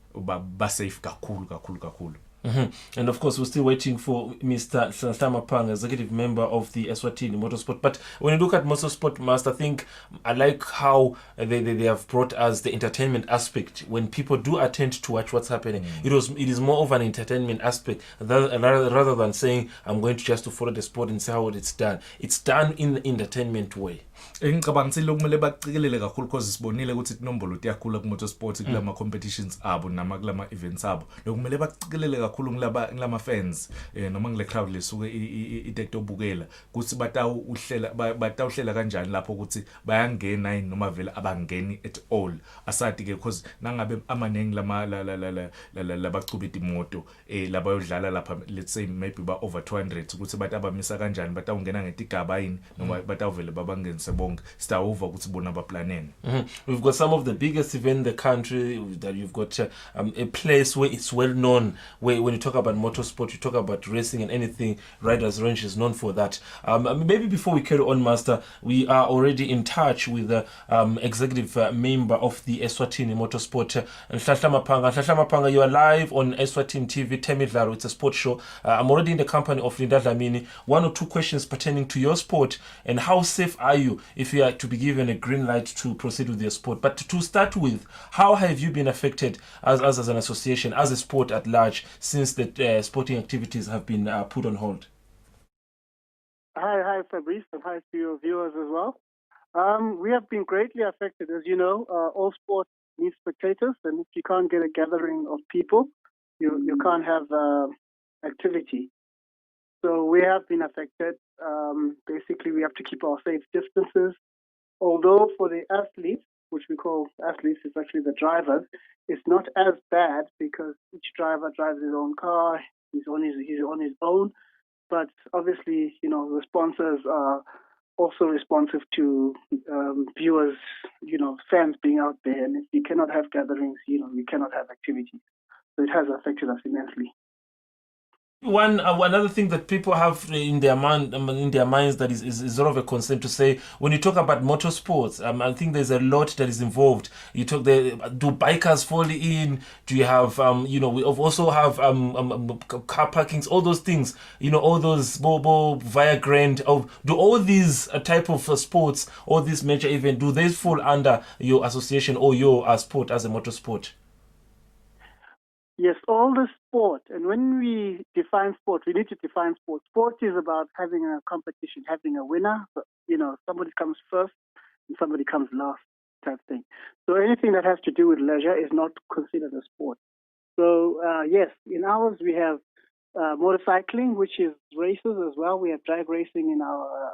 ba safe kakhulu. And of course, we're still waiting for Mr. Hlamapang, executive member of the Eswatini Motorsport. But when you look at Motorsport, Master, I think I like how they have brought us the entertainment aspect. When people do attend to watch what's happening, it is more of an entertainment aspect rather than saying I'm going to just to follow the sport and see how it's done. It's done in the entertainment way. Ngicabanga ukuthi lokumele bacikelele kakhulu because sibonile ukuthi inombolo iyakhula ku motorsport kulama competitions abo nama kulama events abo lokumele bacikelele kakhulu ngilama fans noma ngile crowd lesuke itekutobukela ukuthi batawuhlela kanjani lapho ukuthi bayangena yini noma vele abangeni at all asati ke because nangabe amaningi labacubita imoto laba yodlala lapha let's say maybe ba over 200 ukuthi batabamisa kanjani batawungena ngetigaba yini noma batawuvele babangenise bonke stawuva ukuthi bona baplanene. We've got some of the biggest events in the country that you've got a place where it's well known, where when you talk about motorsport you talk about racing and anything. Riders Range is known for that. Maybe before we carry on, Master, we are already in touch with the executive member of the Eswatini Motorsport, Hlamapanga. You are live on Eswatini TV, Temidlalo. It's a sports show. I'm already in the company of Linda Dlamini. 1 or 2 questions pertaining to your sport and how safe are you if you are to be given a green light to proceed with your sport. But to start with, how have you been affected as an association, as a sport at large, since the sporting activities have been put on hold? Hi, Fabrice, and hi to your viewers as well. We have been greatly affected. As you know, all sport needs spectators, and if you can't get a gathering of people, you can't have activity. So we have been affected. Basically, we have to keep our safe distances. Although for the athletes, which we call athletes, it's actually the drivers, it's not as bad because each driver drives his own car, he's on his own. But obviously, the sponsors are also responsive to viewers, fans being out there. And if you cannot have gatherings, you cannot have activities. So it has affected us immensely. Another thing that people have in their minds that is sort of a concern to say when you talk about motorsports, I think there's a lot that is involved. You talk do bikers fall in? Do you have we also have car parkings, all those things, all those Bobo via Grand. Do all these type of sports, all these major events, do they fall under your association or your sport as a motorsport? Yes, all the sport. And when we define sport, we need to define sport. Sport is about having a competition, having a winner. Somebody comes first and somebody comes last type thing. So anything that has to do with leisure is not considered a sport. So yes, in ours we have motorcycling, which is races as well. We have drag racing in our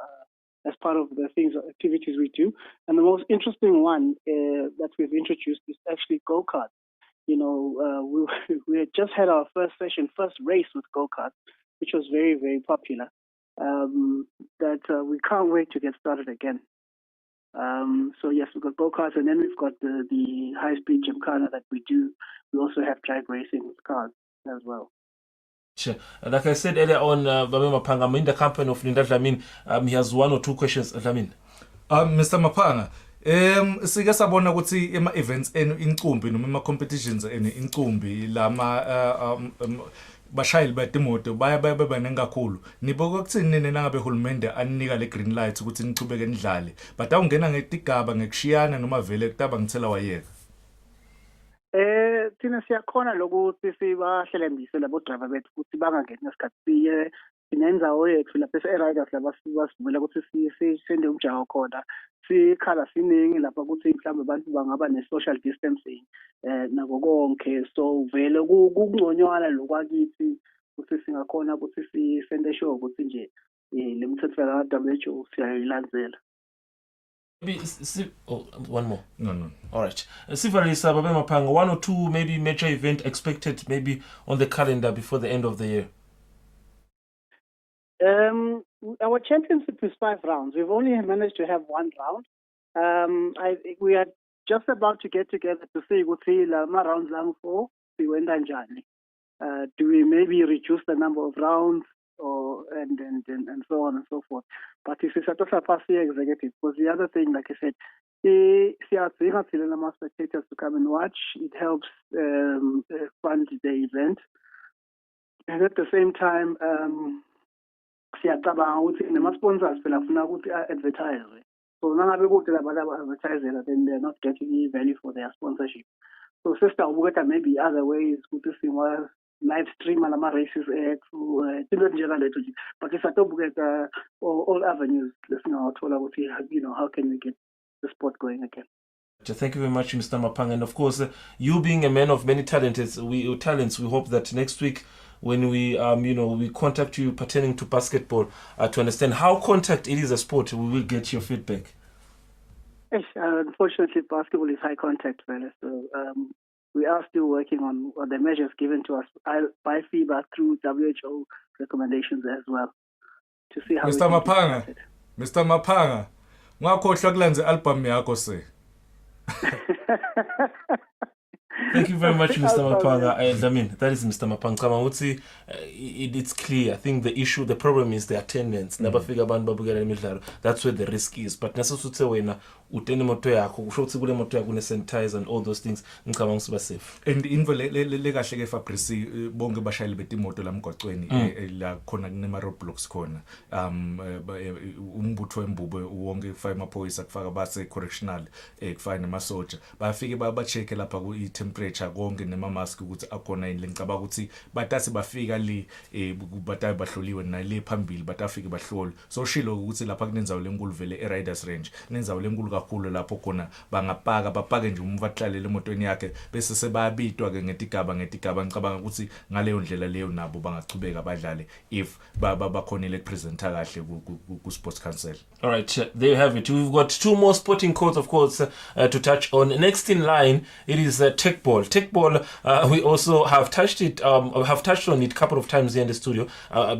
as part of the activities we do. And the most interesting one that we've introduced is actually go-karts. We had just had our first race with go-karts, which was very, very popular. We can't wait to get started again. So yes, we've got go-karts, and then we've got the high-speed gymkhana that we do. We also have drag racing with cars as well. Sure. Like I said earlier on, Babe Mapanga, I'm in the company of Linda Dlamini. He has 1 or 2 questions, Dlamini. Mr. Mapanga, sike sabona ukuthi ema events incumbi noma ema competitions incumbi lama bashayeli betimoto baya nengakhulu niboka kuthini nangabe uhulumende anika le green light ukuthi nichubeke nidlale but awungena ngetigaba ngekushiyana noma vele kutaba ngithela wayeka. Thina siyakhona lokuthi sibahlelembise labo driver bethu ukuthi bangangeni ngesikhathi sinenzawo yethu lapha riders laba basivula ukuthi sisende umjaho khona sikhala siningi lapha ukuthi mhlawumbe abantu bangaba ne-social distancing nako konke so vele kungconywana lokwakithi ukuthi singakhona ukuthi sisende sure ukuthi nje le mithetho ya WHO siyayilandzela. Maybe one more. No. All right. Sifarisa Babe Mapanga, 1 or 2 maybe major event expected maybe on the calendar before the end of the year. Our championship is 5 rounds. We've only managed to have 1 round. We are just about to get together to say lama rounds lang 4 siwenda njani. Do we maybe reduce the number of rounds or and so on and so forth? But if it's a executive, because the other thing, like I said, spectators to come and watch. It helps fund the event, and at the same time, siyacabanga ukuthi nama-sponsors phela funa ukuthi a-advertise. So nangabe kuthi labantu aba-advertisela, then they're not getting any value for their sponsorship. So sesizawubukela maybe other ways ukuthi singa live stream lama-races ethu into enjengaleto nje, but sisatobukela all avenues lesingawathola ukuthi, how can we get the sport going again. Thank you very much, Mr. Mapanga. And of course, you being a man of many talents, we hope that next week when we we contact you pertaining to basketball to understand how contact it is a sport, we will get your feedback. Yes, unfortunately, basketball is high contact, fella. So we are still working on the measures given to us by FIBA through WHO recommendations as well to see how. Mr. Mapanga, ngakhohlwa kulenze album yakho se. Thank you very much, Mr. Mapanga. I mean, that is Mr. Mapanga. It's clear. I think the problem is the attendance. That's where the risk is. But utene moto yakho kusho ukuthi kule moto yakho sanitize and all those things ngicabanga ukuthi safe. And info le kahle ke Fabrice bonke bashayeli betimoto la mgwaqweni la khona kunema roadblocks khona umbutho wembube wonke kufaka amaphoyisa kufaka base correctional kufaka namasoja bafike ba-check lapha ku temperature konke nema mask ukuthi akhona yini ngicabanga ukuthi batasi bafika le batayi bahloliwe nale phambili batafike bahlolwe so shilo ukuthi lapha kunenzawo lenkulu vele e-riders range nenzawo lenkulu kakhulu lapho khona bapake nje umvatlale emotweni yakhe bese sebabitwa ke ngetigaba ngicabanga ukuthi ngaleyo ndlela leyo nabo bangachubeka badlale if bakhonile presenter kahle ku sports council. All right, there you have it. We've got 2 more sporting codes, of course, to touch on. Next in line, it is tech ball. Tech ball, we also have touched on it a couple of times here in the studio.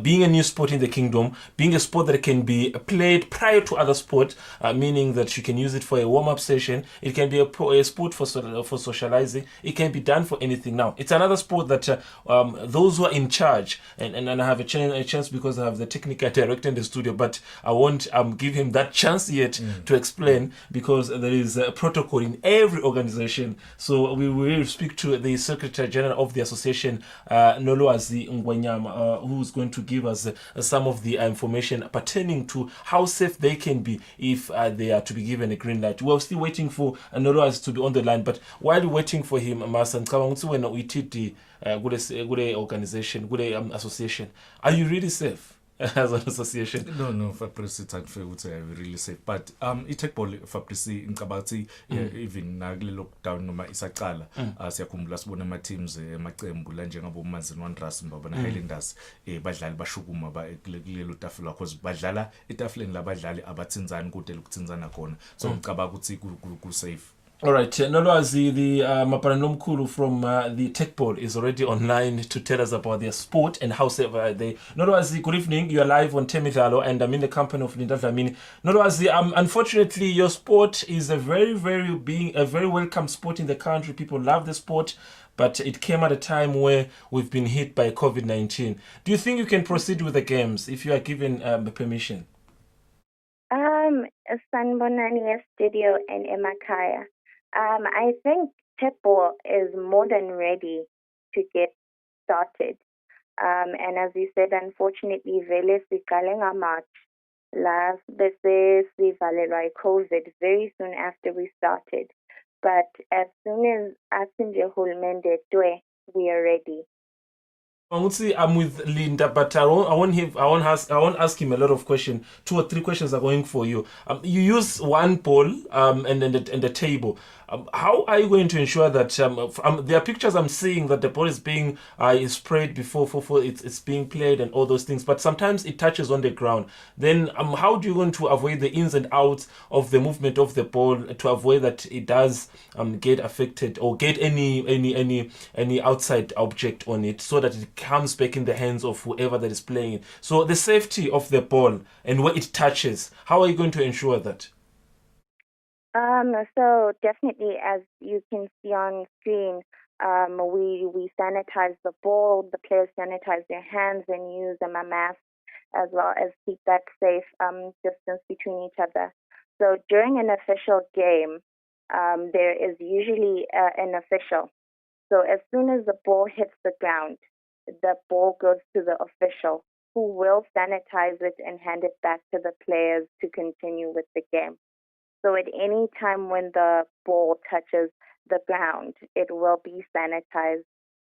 Being a new sport in the kingdom, being a sport that can be played prior to other sport, meaning that you can use it for a warm-up session. It can be a sport for socializing. It can be done for anything. Now, it's another sport that those who are in charge, and I have a chance because I have the technical director in the studio, but I won't give him that chance yet to explain because there is a protocol in every organization. So we will speak to the Secretary General of the association, Noloazi Ngwanyama, who's going to give us some of the information pertaining to how safe they can be if they are to be given a green light. We're still waiting for Noloazi to be on the line, but while waiting for him, Masan when we did the good organization, good association, are you really safe? As an association? No, Fabrice, it's unfair to say really safe. But i-tech ball Fabrice ngicabanga even nakule lockdown noma isaqala siyakhumbula sibona ama teams emaqembu la njengabo Manzini Wanderers mbaba na Highlanders badlali bashukuma kulelo tafula because badlala etafuleni labadlali abathinzani kude lokuthinzana khona so ngicabanga ukuthi ku safe. All right, Noloazi, the Mapanomkulu from the Tech Ball is already online to tell us about their sport and how safe are they. Noloazi, good evening. You are live on Temidlalo and I'm in the company of Linda Dlamini. Noloazi, unfortunately, your sport is a very welcome sport in the country. People love the sport, but it came at a time where we've been hit by COVID-19. Do you think you can proceed with the games if you are given permission? Sanbonani Studio and Emakaya. I think Tepo is more than ready to get started. And as you said, unfortunately, Vele Sikalenga March last the Valera COVID very soon after we started. But as soon as Asinje Hulmende Dwe, we are ready. I'm with Linda, but I won't ask him a lot of questions. 2 or 3 questions are going for you. You use one ball and the table. How are you going to ensure that there are pictures I'm seeing that the ball is being is sprayed before it's being played and all those things, but sometimes it touches on the ground. Then how do you going to avoid the ins and outs of the movement of the ball to avoid that it does get affected or get any outside object on it, so that it comes back in the hands of whoever that is playing it? So the safety of the ball and where it touches, how are you going to ensure that? So definitely, as you can see on screen, we sanitize the ball. The players sanitize their hands and use a mask, as well as keep that safe distance between each other. So during an official game, there is usually an official. So as soon as the ball hits the ground, the ball goes to the official, who will sanitize it and hand it back to the players to continue with the game. So at any time when the ball touches the ground, it will be sanitized,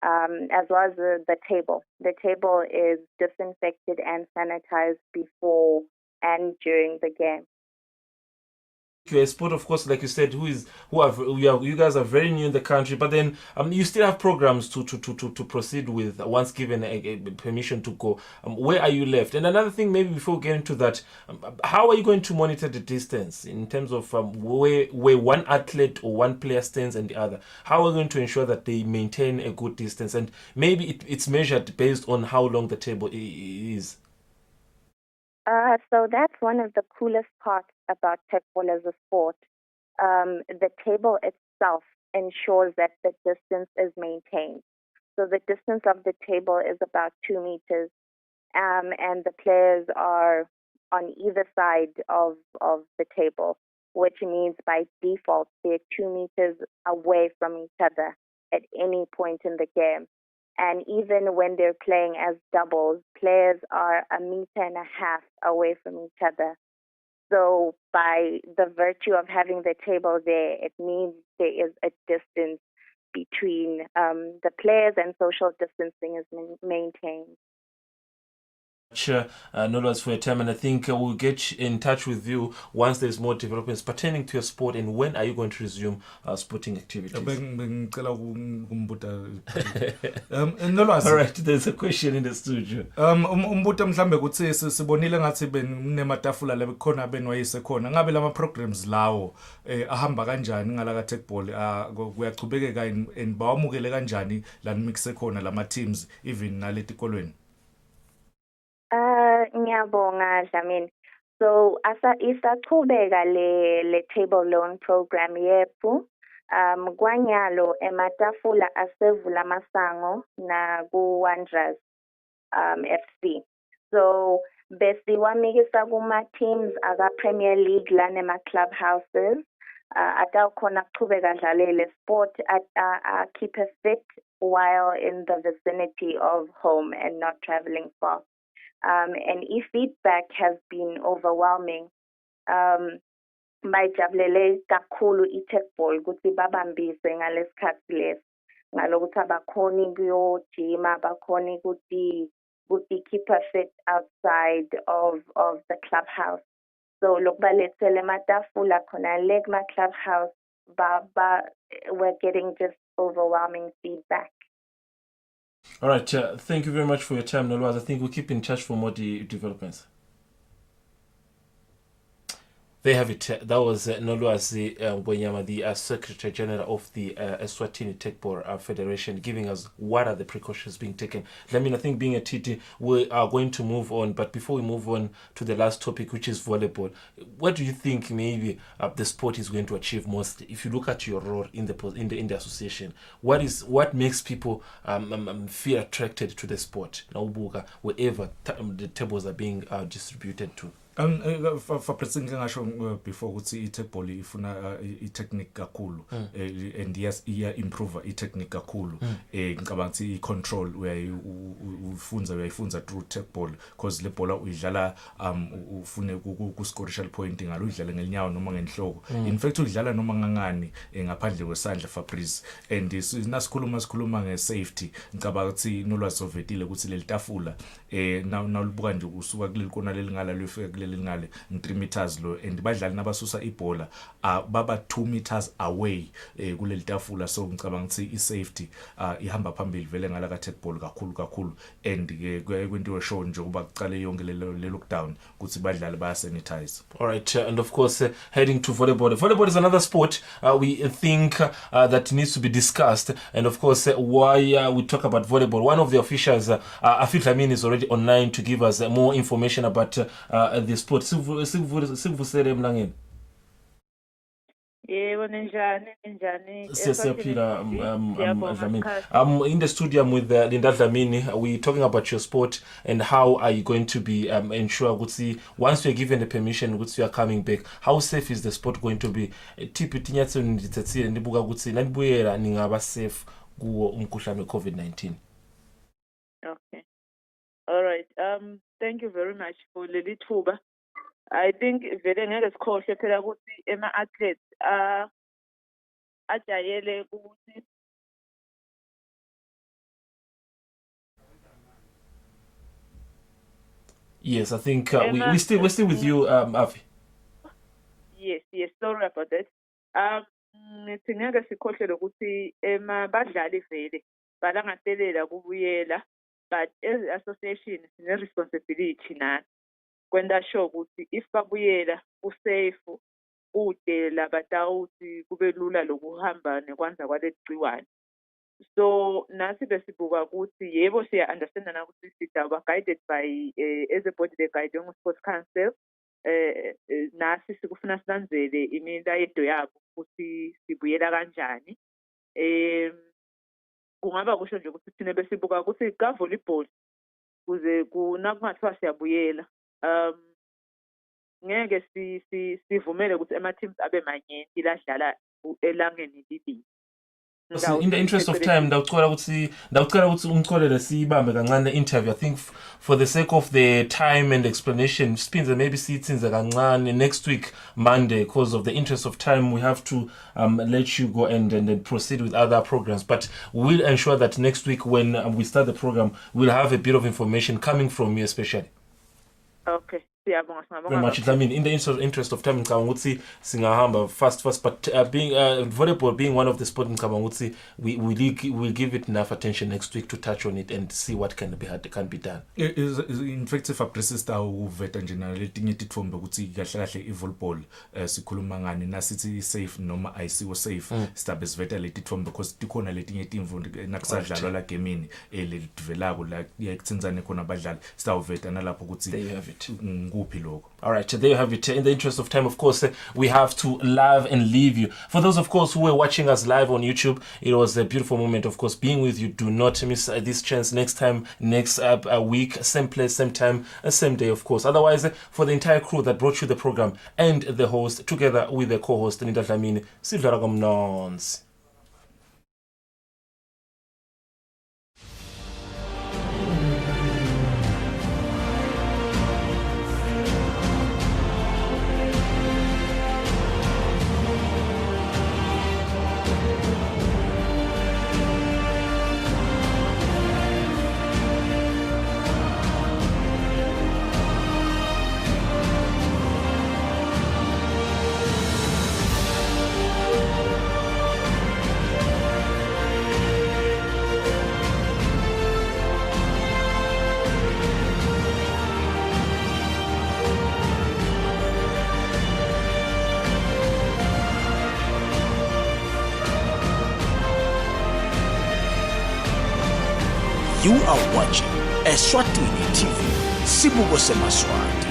as well as the table. The table is disinfected and sanitized before and during the game. You're a sport, of course, like you said, you guys are very new in the country, but then you still have programs to proceed with once given a permission to go. Where are you left? And another thing, maybe before we get into that, how are you going to monitor the distance in terms of where one athlete or one player stands and the other? How are you going to ensure that they maintain a good distance? And maybe it's measured based on how long the table is. So that's one of the coolest parts about Tekball as a sport. The table itself ensures that the distance is maintained. So the distance of the table is about 2 meters, and the players are on either side of the table, which means by default they're 2 meters away from each other at any point in the game. And even when they're playing as doubles, players are 1.5 meters away from each other. So by the virtue of having the table there, it means there is a distance between the players, and social distancing is maintained. Nolwazi for your time, and I think we'll get in touch with you once there's more developments pertaining to your sport. And when are you going to resume sporting activities? Nolwazi. All right, there's a question in the studio. Umbuto mhlambe ukuthi sibonile ngathi benematafula la bekhona benwayise khona ngabe lama programs lawo ahamba kanjani ngala ka Tekball kuyachubekeka and bawamukele kanjani la mixe khona lama teams even naletikolweni? Ngiyabonga Dlamini. So isachubeka le table loan program yethu. Kwanyalo ematafula asevula masango na ku Wanderers FC. So besiwamikisa kuma teams aka Premier League lana ma clubhouses. Atawukhona kuchubeka dlalele sport keep us fit while in the vicinity of home and not traveling far. And feedback has been overwhelming. Bayijabulele kakhulu iTekball ukuthi babambise ngalesikhathi lesi ngalokuthi abakhoni kuyojima abakhoni ukuthi keep us fit outside of the clubhouse. So lokubalethele ematafula khona le kuma clubhouse we're getting just overwhelming feedback. All right, thank you very much for your time, Nolwazi. I think we'll keep in touch for more developments. They have it. That was Nolwazi Bwenyama, the Secretary General of the Eswatini Tekball Federation, giving us what are the precautions being taken. I think being a TT, we are going to move on. But before we move on to the last topic, which is volleyball, what do you think maybe the sport is going to achieve most? If you look at your role in the association, what makes people feel attracted to the sport? Wherever the tables are being distributed to. For president ngasho before ukuthi iTekball ifuna itechnique kakhulu and yes improve itechnique kakhulu ngicabanga ukuthi icontrol uyayifunza through Tekball because le bhola uyidlala ufune ukuscorisha point ngalo udlala ngelinyawo noma ngenhloko in fact udlala noma ngangani ngaphandle kwesandla Fabrice and sikhuluma nge-safety ngicabanga ukuthi Nolwazi sovetile ukuthi leli tafula nawulibuka nje usuka kuleli kona lelingala lifika lingale 3 meters lo and badlali nabasusa ibhola baba 2 meters away kuleli tafula so ngicabanga ukuthi I safety ihamba phambili vele ngala ka tech ball kakhulu and ke kwento show nje kuba kucale yonke le lockdown ukuthi badlali baya sanitize. All right, and of course heading to volleyball. Volleyball is another sport we think that needs to be discussed, and of course why we talk about volleyball. One of the officials, Afil Dlamini, is already online to give us more information about the sport. Sivusele Mlangeni. Yebo ninjani Siyaphila Dlamini. In the studio with Linda Dlamini. We're talking about your sport and how are you going to be ensure ukuthi once you're given the permission ukuthi you are coming back, how safe is the sport going to be? Tipi tinyatso nditsatsile ndibuka ukuthi nanibuyela ningaba safe kuwo umkhuhlane COVID-19. Okay. All right. Thank you very much for leli thuba. I think vele ngeke sikhohle phela ukuthi ema athletes ajayele ukuthi Yes, I think we're still with you, Afi. Yes, sorry about that. Ngithi ngeke sikhohle ukuthi ema badlali vele balangatelela kubuyela, but as association sine responsibility nathi kwenda sure ukuthi if babuyela usafe kude labatawuthi kube lula lokuhamba nekwanza kwalegciwane. So nasi besibuka ukuthi yebo siya understand na ukuthi sidaba guided by as a body the guiding sports council nasi sikufuna silandzele imilayeto yabo ukuthi sibuyela kanjani. Kungaba kusho nje ukuthi thina besibuka ukuthi ka volleyball kuze kunakuthiwa siyabuyela ngeke sivumele ukuthi ama teams abe manyenti ladlala elangeni libili. In the interest of time, ndawucela ukuthi umcholele sibambe kancane interview. I think for the sake of the time and explanation, spinze maybe sitsinze kancane next week Monday, because of the interest of time we have to let you go and then proceed with other programs. But we'll ensure that next week when we start the program, we'll have a bit of information coming from you especially. Okay. Very much. I mean, in the interest of time, singahamba fast, but being volleyball being one of the sports in Kamangutsi, we'll give it enough attention next week to touch on it and see what can be done. In fact, Fabrice uveta nje na letinye tithombe ukuthi kahle ivolleyball sikhuluma ngani nasithi safe noma ayisiwo safe stabe siveta letithombe because tikhona letinye timvu nakusadlalwa la gamini lelivelako la yakutsinzane khona abadlali sitawuveta nalapho ukuthi there you have it. All right, there you have it. In the interest of time, of course, we have to love and leave you. For those, of course, who were watching us live on YouTube, it was a beautiful moment, of course, being with you. Do not miss this chance next time, next week, same place, same time, same day, of course. Otherwise, for the entire crew that brought you the program and the host, together with the co-host, Linda Dlamini, Sidlala Gomnons. You are watching Eswatini TV, Sibuko Semaswati.